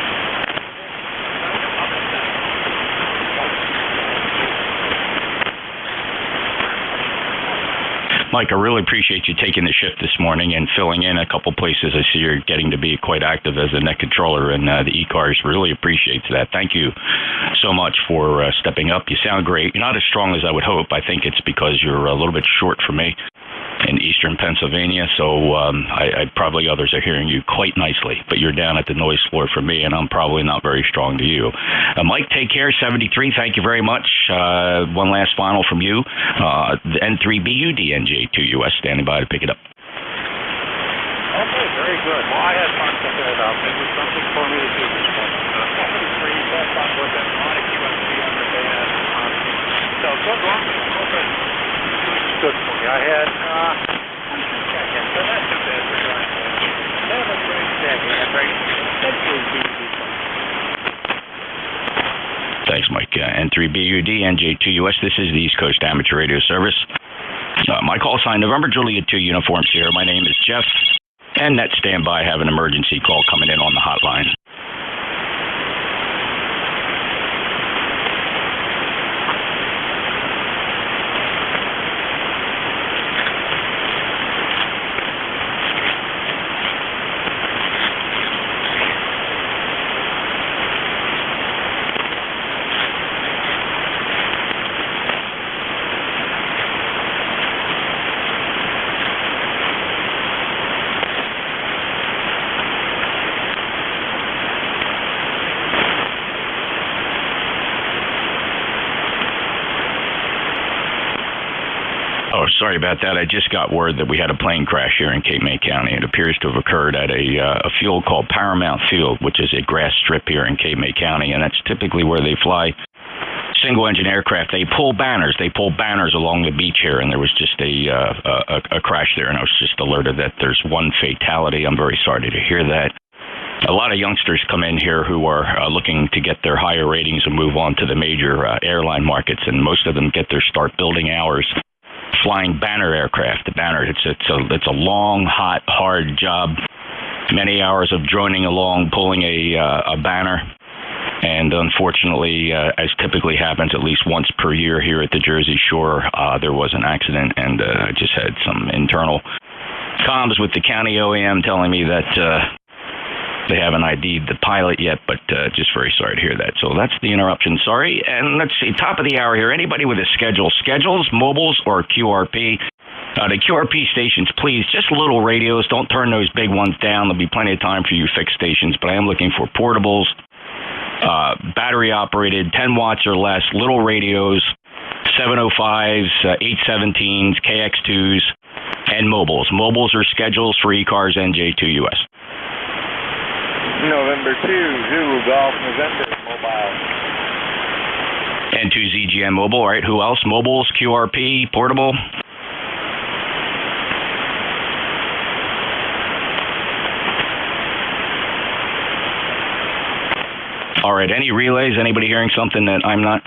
Mike, I really appreciate you taking the shift this morning and filling in a couple places. I see you're getting to be quite active as a net controller, and the ECARS really appreciates that. Thank you so much for stepping up. You sound great. You're not as strong as I would hope. I think it's because you're a little bit short for me in eastern Pennsylvania, so probably others are hearing you quite nicely, but you're down at the noise floor for me, and I'm probably not very strong to you. Mike, take care. 73, thank you very much. One last final from you. The N3BU DNJ2US standing by to pick it up. Okay, very good. Well, I had fun to head up. It was something for me to do this morning. Somebody free, well fun with it. A lot of QSP on the band. So good luck. Hope it is good for you. I had 2 seconds, so not too bad for trying to. Have a great day. Thanks, Mike. N3BUD, NJ2US. This is the East Coast Amateur Radio Service. My call sign, November Juliet 2 uniforms here. My name is Jeff. And net standby. Have an emergency call coming in on the hotline. Oh, sorry about that. I just got word that we had a plane crash here in Cape May County. It appears to have occurred at a field called Paramount Field, which is a grass strip here in Cape May County, and that's typically where they fly single-engine aircraft. They pull banners. They pull banners along the beach here, and there was just a crash there, and I was just alerted that there's one fatality. I'm very sorry to hear that. A lot of youngsters come in here who are looking to get their higher ratings and move on to the major airline markets, and most of them get their start building hours flying banner aircraft. The banner, it's a long, hot, hard job. Many hours of droning along, pulling a banner. And unfortunately, as typically happens at least once per year here at the Jersey Shore, there was an accident, and I just had some internal comms with the county OEM telling me that they haven't ID'd the pilot yet, but just very sorry to hear that. So that's the interruption. Sorry. And let's see, top of the hour here. Anybody with a schedule, schedules, mobiles, or QRP? The QRP stations, please, just little radios. Don't turn those big ones down. There'll be plenty of time for you fixed stations, but I am looking for portables, battery-operated, 10 watts or less, little radios, 705s, 817s, KX2s, and mobiles. Mobiles are schedules for ECARS NJ2US. November 2, Zulu Golf, November, mobile. N2ZGN mobile, all right. Who else? Mobiles, QRP, portable. All right, any relays? Anybody hearing something that I'm not?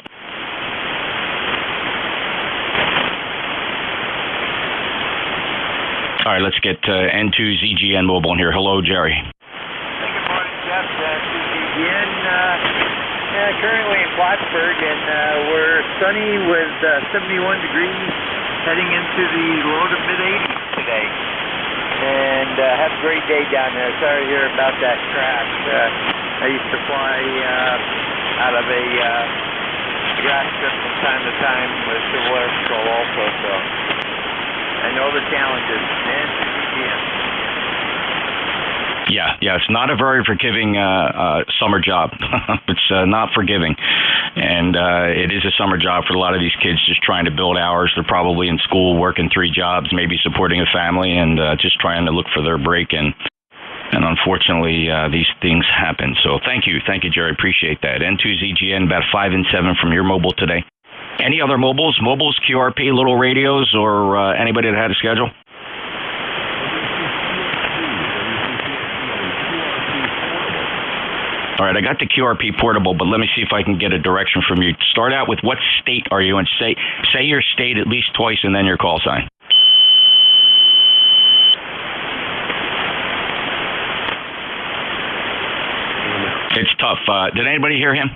All right, let's get N2ZGN mobile in here. Hello, Jerry. Currently in Plattsburgh, and we're sunny with 71 degrees, heading into the low to mid 80s today. And have a great day down there. Sorry to hear about that crash. I used to fly out of a grass strip from time to time with Civil Air Patrol also, so I know the challenges. And Yeah, it's not a very forgiving summer job. It's not forgiving. And it is a summer job for a lot of these kids just trying to build hours. They're probably in school working 3 jobs, maybe supporting a family, and just trying to look for their break. And unfortunately, these things happen. So thank you, Jerry. Appreciate that. N2ZGN, about 5 and 7 from your mobile today. Any other mobiles, QRP, little radios, or anybody that had a schedule? All right, I got the QRP portable, but let me see if I can get a direction from you. Start out with what state are you in? Say your state at least twice, and then your call sign. It's tough. Did anybody hear him?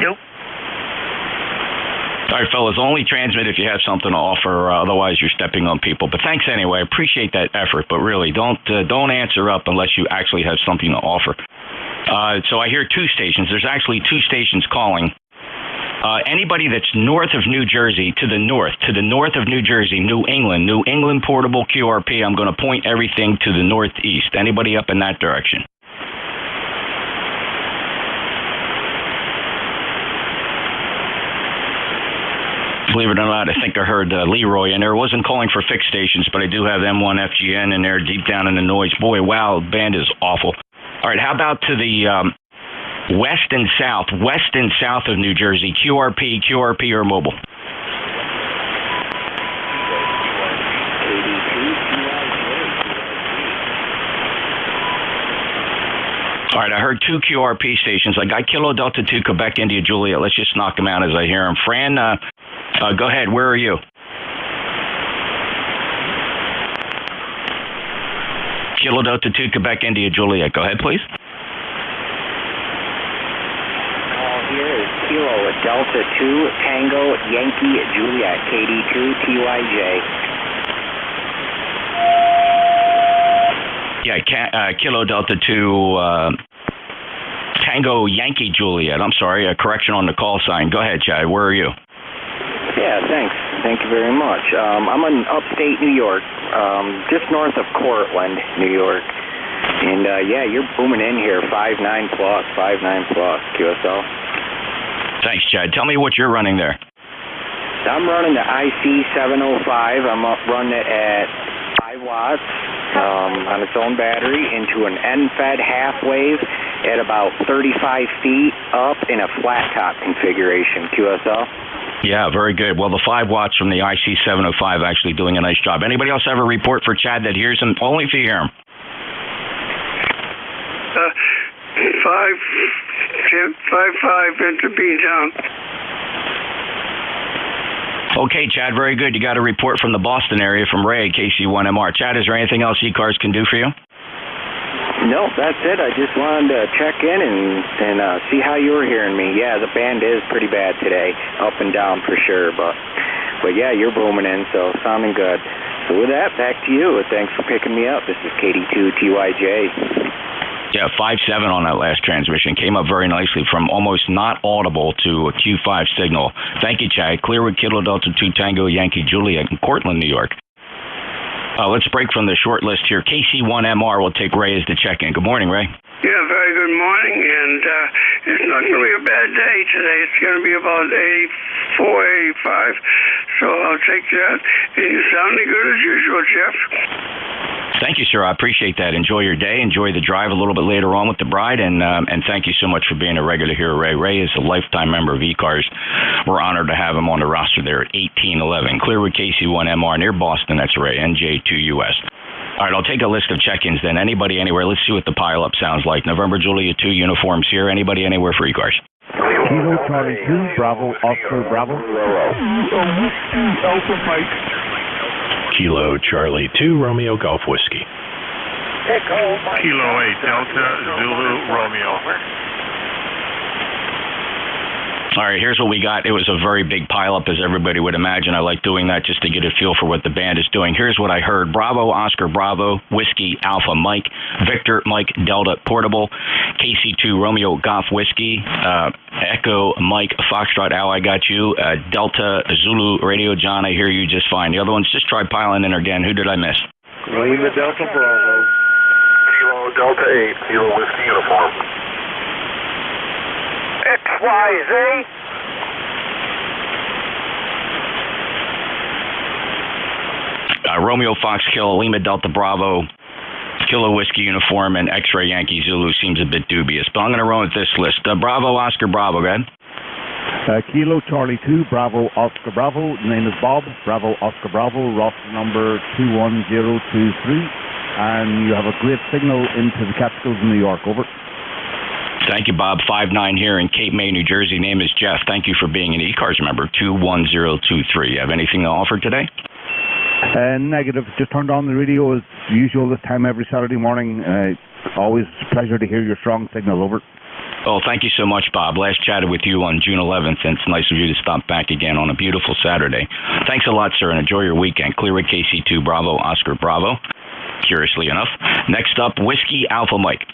Nope. All right, fellas, only transmit if you have something to offer. Otherwise, you're stepping on people. But thanks anyway. I appreciate that effort. But really, don't answer up unless you actually have something to offer. So I hear 2 stations. There's actually 2 stations calling. Anybody that's north of New Jersey, to the north of New Jersey, New England portable QRP, I'm going to point everything to the northeast. Anybody up in that direction? Believe it or not, I think I heard Leroy in there. I wasn't calling for fixed stations, but I do have M1FGN in there deep down in the noise. Boy, wow, the band is awful. All right, how about to the west and south of New Jersey, QRP or mobile? All right, I heard 2 QRP stations. I got Kilo Delta 2, Quebec, India, Juliet. Let's just knock them out as I hear them. Fran, go ahead. Where are you? Kilo Delta 2, Quebec, India, Juliet. Go ahead, please. Here is Kilo Delta 2, Tango, Yankee, Juliet, KD2, TYJ. Yeah, Kilo Delta 2, Tango, Yankee, Juliet. I'm sorry, a correction on the call sign. Go ahead, Chad. Where are you? Yeah, thanks. Thank you very much. I'm in upstate New York, just north of Cortland, New York. And, yeah, you're booming in here, 5.9 plus, QSL. Thanks, Chad. Tell me what you're running there. I'm running the IC705. I'm running it at 5 watts on its own battery into an N-Fed half wave at about 35 feet up in a flat top configuration, QSL. Yeah, very good. Well, the 5 watts from the IC705 actually doing a nice job. Anybody else have a report for Chad that hears him? Only if you hear him. 5 into Beantown. Okay, Chad, very good. You got a report from the Boston area from Ray at KC1MR. Chad, is there anything else ECARS can do for you? No, that's it. I just wanted to check in and see how you were hearing me. Yeah, the band is pretty bad today, up and down for sure, but yeah, you're booming in, so sounding good. So with that, back to you. Thanks for picking me up. This is KD2TYJ. Yeah, 5.7 on that last transmission. Came up very nicely from almost not audible to a Q5 signal. Thank you, Chad. Clearwood, Kilo Delta 2 Tango, Yankee, Juliet in Cortland, New York. Let's break from the short list here. KC1MR will take Ray as the check-in. Good morning, Ray. Yeah, very good morning, and it's not going to be a bad day today. It's going to be about 84, 85, so I'll take that. And you're sounding good as usual, Jeff. Thank you, sir. I appreciate that. Enjoy your day. Enjoy the drive a little bit later on with the bride, and thank you so much for being a regular here, Ray. Ray is a lifetime member of ECARS. We're honored to have him on the roster there at 1811. Clearwood KC1MR near Boston. That's Ray, NJ2US. All right, I'll take a list of check-ins then. Anybody anywhere? Let's see what the pile-up sounds like. November Juliet 2 uniforms here. Anybody anywhere for ECARS? Kilo Charlie 2, Bravo, Oscar, Bravo. Alpha Mike. Kilo Charlie 2, Romeo Golf Whiskey. Kilo 8, Delta, Zulu, Romeo. All right, here's what we got. It was a very big pileup, as everybody would imagine. I like doing that just to get a feel for what the band is doing. Here's what I heard. Bravo, Oscar, Bravo, Whiskey, Alpha, Mike, Victor, Mike, Delta, Portable, KC2, Romeo, Golf, Whiskey, Echo, Mike, Foxtrot, Owl, I got you, Delta, Zulu, Radio, John, I hear you just fine. The other ones, just try piling in again. Who did I miss? Lima, Delta, Bravo. Kilo, Delta 8, Kilo, Whiskey, Uniform. XYZ. Romeo Fox Kilo, Lima Delta Bravo, Kilo Whiskey Uniform, and X-Ray Yankee Zulu seems a bit dubious, but I'm going to run with this list. Bravo, Oscar, Bravo, go ahead. Kilo Charlie 2, Bravo, Oscar, Bravo. Name is Bob. Bravo, Oscar, Bravo. Roster number 21023. And you have a great signal into the Catskills, New York. Over. Thank you, Bob. 5-9 here in Cape May, New Jersey. Name is Jeff. Thank you for being an ECARS member. 21023. You have anything to offer today? Negative. Just turned on the radio as usual this time every Saturday morning. Always a pleasure to hear your strong signal. Over. Oh, thank you so much, Bob. Last chatted with you on June 11th, and it's nice of you to stop back again on a beautiful Saturday. Thanks a lot, sir, and enjoy your weekend. Clearwood KC2 Bravo, Oscar Bravo. Curiously enough. Next up, Whiskey Alpha Mike.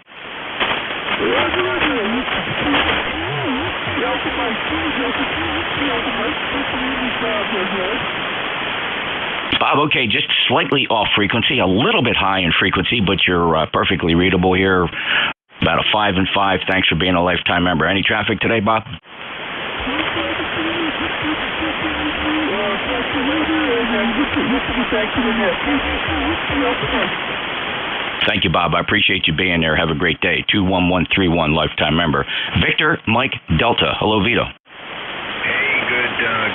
Bob, okay, just slightly off frequency, a little bit high in frequency, but you're perfectly readable here. About a 5 and 5. Thanks for being a lifetime member. Any traffic today, Bob? Thank you, Bob. I appreciate you being there. Have a great day. 21131, lifetime member. Victor, Mike, Delta. Hello, Vito.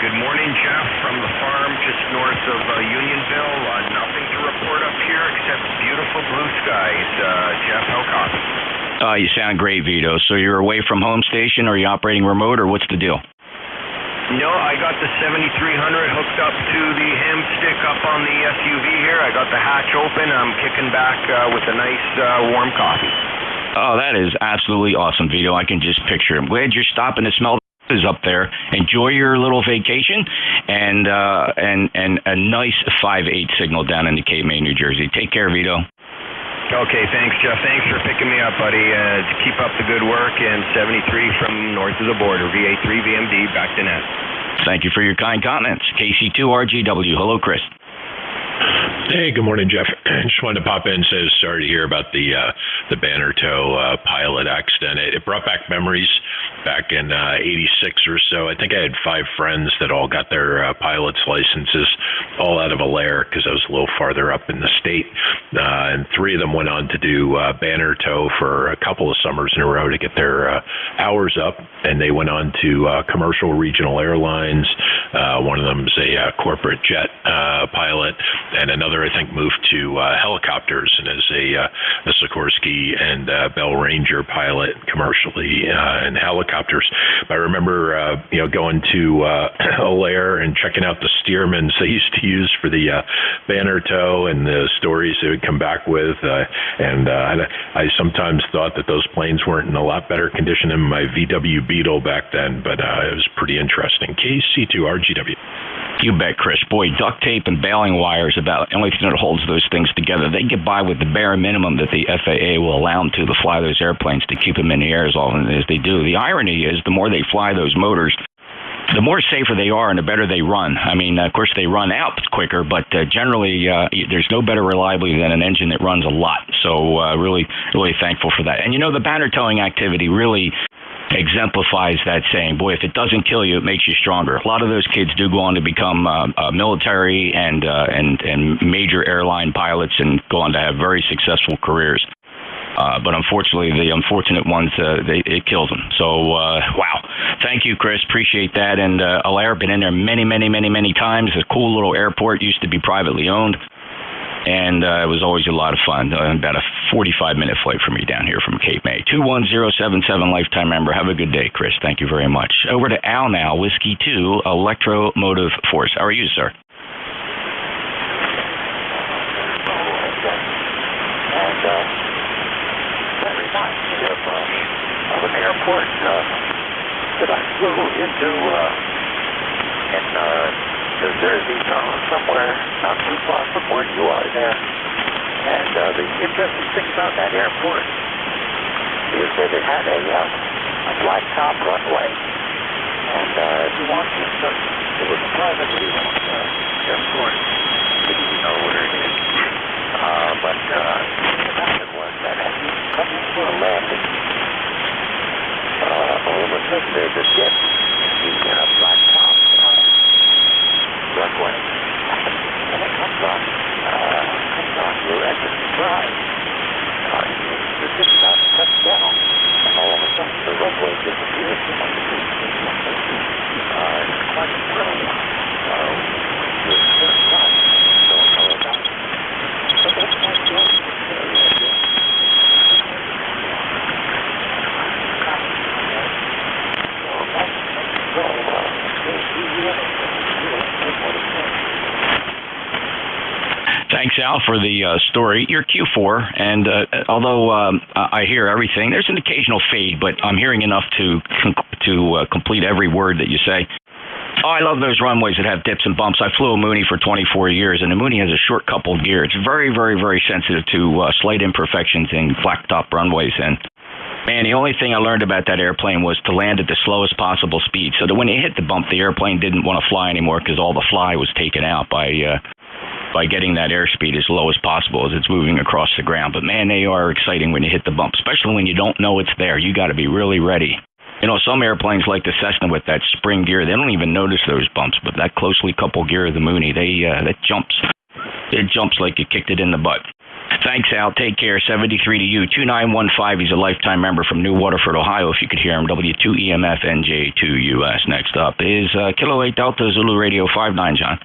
Good morning, Jeff, from the farm just north of Unionville. Nothing to report up here except beautiful blue skies. Jeff, how copy? You sound great, Vito. So you're away from home station, or are you operating remote, or what's the deal? No, I got the 7300 hooked up to the ham stick up on the SUV here. I got the hatch open. I'm kicking back with a nice warm coffee. Oh, that is absolutely awesome, Vito. I can just picture it. I'm glad you're stopping to smell is up there. Enjoy your little vacation and a nice 5/8 signal down in the Cape May, New Jersey. Take care, Vito. Okay, thanks, Jeff. Thanks for picking me up, buddy. Keep up the good work. And 73 from north of the border, VA3 VMD, back to net. Thank you for your kind comments. KC2RGW. Hello, Chris. Hey, good morning, Jeff. I just wanted to pop in and say sorry to hear about the Banner Tow pilot accident. It brought back memories back in '86 or so. I think I had 5 friends that all got their pilot's licenses all out of Alaire because I was a little farther up in the state. And 3 of them went on to do Banner Tow for a couple of summers in a row to get their hours up. And they went on to commercial regional airlines. One of them is a corporate jet pilot. And another, I think, moved to helicopters and is a Sikorsky and Bell Ranger pilot commercially in helicopters. But I remember, going to Alaire and checking out the Stearmans they used to use for the Banner Tow and the stories they would come back with. And I sometimes thought that those planes weren't in a lot better condition than my VW Beetle back then, but it was pretty interesting. KC2RGW. You bet, Chris. Boy, duct tape and baling wire is about the only thing that holds those things together. They get by with the bare minimum that the FAA will allow them to fly those airplanes to keep them in the air as often as they do. The irony is the more they fly those motors, the more safer they are and the better they run. I mean, of course, they run out quicker, but generally there's no better reliability than an engine that runs a lot. So really, really thankful for that. And, the banner towing activity really exemplifies that saying, boy, if it doesn't kill you, it makes you stronger. A lot of those kids do go on to become military and major airline pilots and go on to have very successful careers. But unfortunately, the unfortunate ones, it kills them. So, wow. Thank you, Chris. Appreciate that. And Alaire, been in there many, many, many, many times. A cool little airport, used to be privately owned. And it was always a lot of fun. About a 45-minute flight for me down here from Cape May. 21077, lifetime member. Have a good day, Chris. Thank you very much. Over to Al now, Whiskey 2, Electromotive Force. How are you, sir? And that reminds me of an airport that I flew into in New Jersey, somewhere not too far from where you are there. And the interesting thing about that airport is that it had a flat top runway. And if you want to, it was a privately owned airport. I didn't even know where it is. But what happened was that as you come into a landing, all of a sudden there's a dip in the flat top runway, and it comes on you as a surprise. You're just about to touch down, and all of a sudden the runway disappears from underneath. It's quite brilliant. You're surprised. You don't know about it. So that's my story. Thanks, Al, for the story. You're Q4, and although I hear everything, there's an occasional fade, but I'm hearing enough to complete every word that you say. Oh, I love those runways that have dips and bumps. I flew a Mooney for 24 years, and the Mooney has a short coupled gear. It's very, very, very sensitive to slight imperfections in flat top runways. And man, the only thing I learned about that airplane was to land at the slowest possible speed, so that when you hit the bump, the airplane didn't want to fly anymore because all the fly was taken out by getting that airspeed as low as possible as it's moving across the ground. But man, they are exciting when you hit the bump, especially when you don't know it's there. You got to be really ready You know, some airplanes like the Cessna with that spring gear, they don't even notice those bumps, but that closely coupled gear of the Mooney, that jumps. It jumps like you kicked it in the butt. Thanks, Al. Take care. 73 to you. 2915. He's a lifetime member from New Waterford, Ohio. If you could hear him, W2EMF NJ2US. Next up is Kilo 8 Delta Zulu Radio 59, John.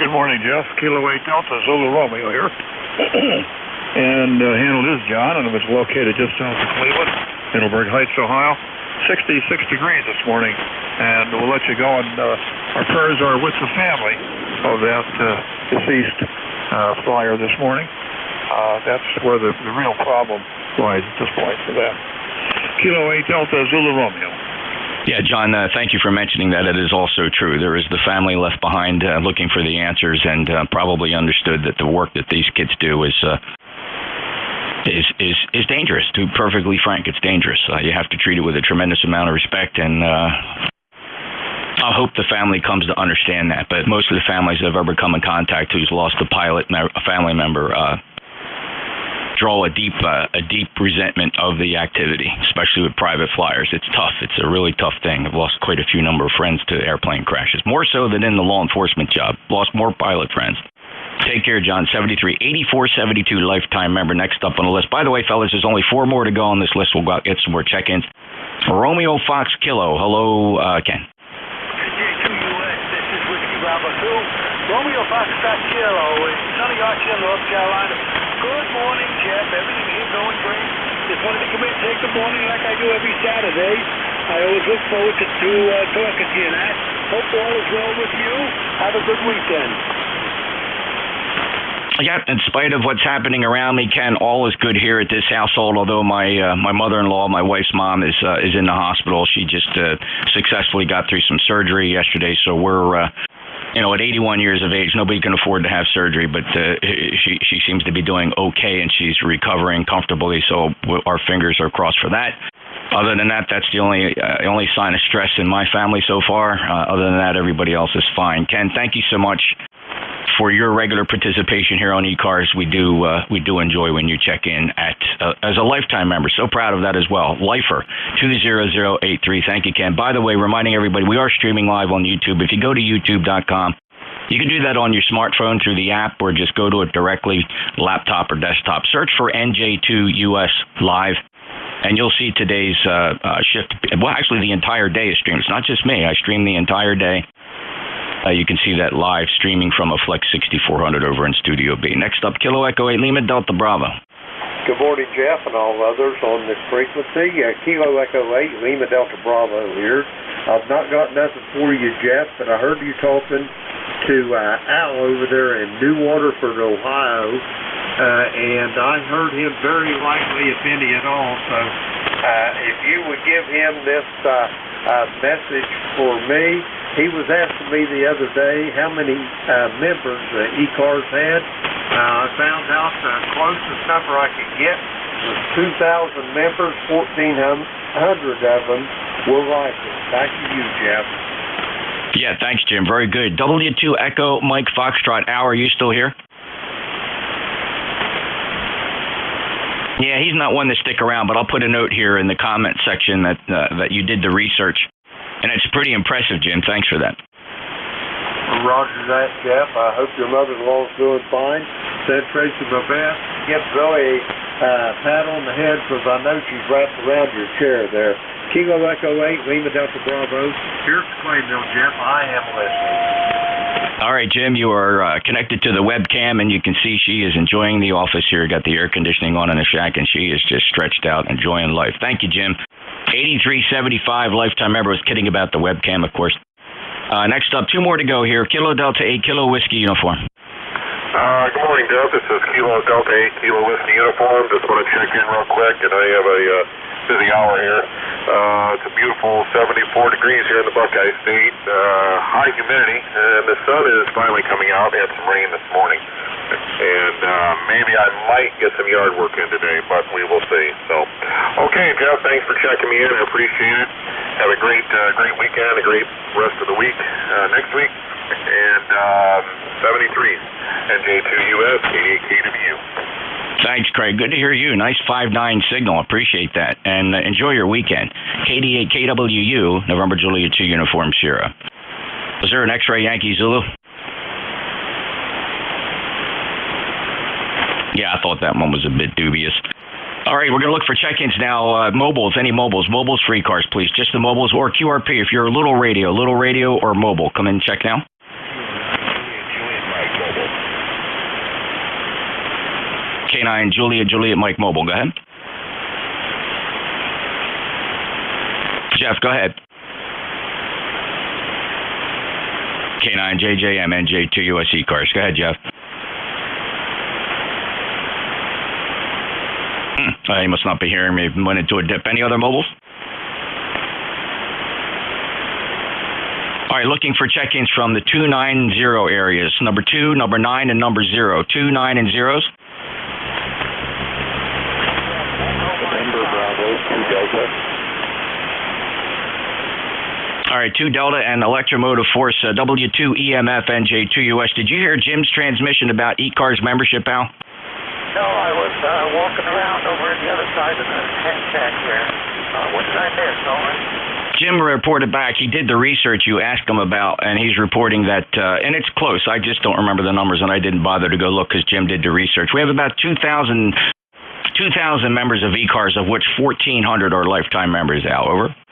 Good morning, Jeff. Kilo 8 Delta Zulu Romeo here. And handle is John, and it was located just south of Cleveland, Middleburg Heights, Ohio. 66 degrees this morning, and we'll let you go. And our prayers are with the family of that deceased flyer this morning. That's where the real problem lies at this point for them. Kilo 8 Delta Zulu Romeo. Yeah, John, thank you for mentioning that. It is also true. There is the family left behind looking for the answers, and probably understood that the work that these kids do is dangerous. To be perfectly frank, it's dangerous. You have to treat it with a tremendous amount of respect, and I hope the family comes to understand that. But most of the families I've ever come in contact who's lost a pilot, a family member, draw a deep resentment of the activity, especially with private flyers. It's tough. It's a really tough thing. I've lost quite a few number of friends to airplane crashes, more so than in the law enforcement job. Lost more pilot friends. Take care, John. 73 8472 lifetime member. Next up on the list. By the way, fellas, there's only 4 more to go on this list. We'll get some more check-ins. Romeo Fox Kilo. Hello, Ken. NJ2US, this is Whiskey Bravo 2. Romeo Fox Kilo in sunny Archer, North Carolina. Good morning, Jeff. Everything here going great. Just wanted to come in and take the morning like I do every Saturday. I always look forward to talking to you, Nat. Hope all is well with you. Have a good weekend. Yeah, in spite of what's happening around me, Ken, all is good here at this household. Although my mother-in-law, my wife's mom, is in the hospital. She just successfully got through some surgery yesterday. So we're, at 81 years of age, nobody can afford to have surgery, but she seems to be doing okay, and she's recovering comfortably. So our fingers are crossed for that. Other than that, that's the only sign of stress in my family so far. Other than that, everybody else is fine. Ken, thank you so much for your regular participation here on ECARS. We do enjoy when you check in as a lifetime member. So proud of that as well. Lifer 20083. Thank you, Ken. By the way, reminding everybody, we are streaming live on YouTube. If you go to youtube.com, you can do that on your smartphone through the app, or just go to it directly, laptop or desktop. Search for NJ2US Live, and you'll see today's shift. Well, actually, the entire day is streamed. It's not just me. I stream the entire day. You can see that live streaming from a Flex 6400 over in Studio B. Next up, Kilo Echo 8 Lima Delta Bravo. Good morning, Jeff, and all others on this frequency. Kilo Echo 8 Lima Delta Bravo here. I've not got nothing for you, Jeff, but I heard you talking to Al over there in New Waterford, Ohio, and I heard him very lightly, if any at all. So if you would give him this message for me. He was asking me the other day how many members ECARS had. I found out the closest number I could get was 2,000 members. 1,400 of them were licensed. Back to you, Jeff. Yeah, thanks, Jim. Very good. W2 Echo Mike Foxtrot. Al, are you still here? Yeah, he's not one to stick around, but I'll put a note here in the comment section that you did the research. And it's pretty impressive, Jim. Thanks for that. Roger that, Jeff. I hope your mother-in-law's doing fine. Send Tracy my best. Give Zoe a pat on the head, because I know she's wrapped around your chair there. Kilo Echo 8, Lima Delta Bravo. Here's the Claymore, Jeff. I am listening. All right, Jim, you are connected to the webcam, and you can see she is enjoying the office here. Got the air conditioning on in the shack, and she is just stretched out, enjoying life. Thank you, Jim. 8375 lifetime member. Was kidding about the webcam, of course. Next up, 2 more to go here. Kilo Delta 8 Kilo Whiskey Uniform. Good morning, Jeff. This is Kilo Delta 8 Kilo Whiskey Uniform. Just want to check in real quick, and I have a busy hour here. It's a beautiful 74 degrees here in the Buckeye State. High humidity, and the sun is finally coming out. We had some rain this morning. And maybe I might get some yard work in today, but we will see. So, okay, Jeff, thanks for checking me in. I appreciate it. Have a great weekend, a great rest of the week next week. And 73, NJ2US, KDKW. Thanks, Craig. Good to hear you. Nice 5-9 signal. Appreciate that. And enjoy your weekend. KD8 KWU, November Juliet 2 Uniform Sierra. Was there an X-ray Yankee Zulu? Yeah, I thought that one was a bit dubious. All right, we're going to look for check-ins now. Mobiles, any mobiles. Mobiles for ECARS, please. Just the mobiles or QRP if you're a little radio or mobile. Come in and check now. K9 Juliet Mike Mobile. Go ahead. Jeff, go ahead. K9 JJM NJ2US ECARS. Go ahead, Jeff. He must not be hearing me. Went into a dip. Any other mobiles? All right, looking for check-ins from the 290 areas. Number 2, number 9, and number 0. 2, 9, and 0s. November Bravo, 2 Delta. All right, 2 Delta and Electromotive Force W2 EMF NJ2US. Did you hear Jim's transmission about ECARS membership, Al? No, I was walking around over at the other side of the tent shack here. What did I miss, Owen? Jim reported back. He did the research you asked him about, and he's reporting that, and it's close. I just don't remember the numbers, and I didn't bother to go look because Jim did the research. We have about 2,000 members of ECARS, of which 1,400 are lifetime members, Al. Over. Okay.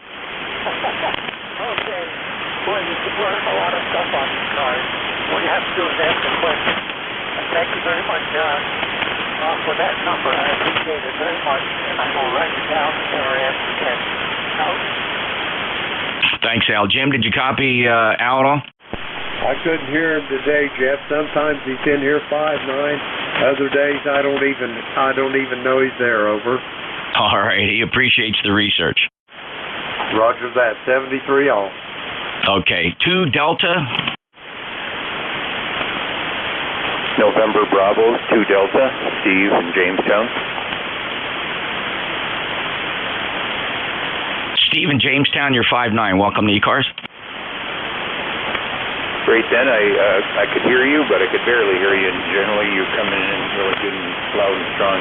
Boy, you could learn a lot of stuff on ECARS. All you have to do is ask a question. Thank you very much for that number. I appreciate it very much, and I will write it down thereafter. Thanks, Al. Jim, did you copy Al at all? I couldn't hear him today, Jeff. Sometimes he's in here 5-9. Other days I don't even know he's there. Over. All right. He appreciates the research. Roger that. 73 all. Okay. 2 Delta. November Bravo, 2 Delta, Steve in Jamestown. Steve in Jamestown, you're 5-9. Welcome to ECARS. Great then. I could hear you, but I could barely hear you. And generally, you're coming in really good and loud and strong.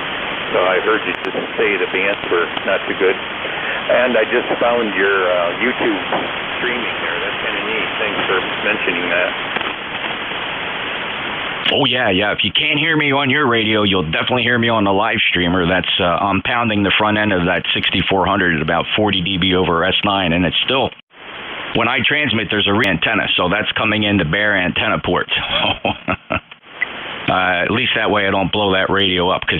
So I heard you just say the bands were not too good. And I just found your YouTube streaming there. That's kind of neat. Thanks for mentioning that. Oh, yeah. If you can't hear me on your radio, you'll definitely hear me on the live streamer. That's I'm pounding the front end of that 6400 at about 40 dB over S9, and it's still, when I transmit, there's a rear antenna, so that's coming into bare antenna ports. At least that way I don't blow that radio up, because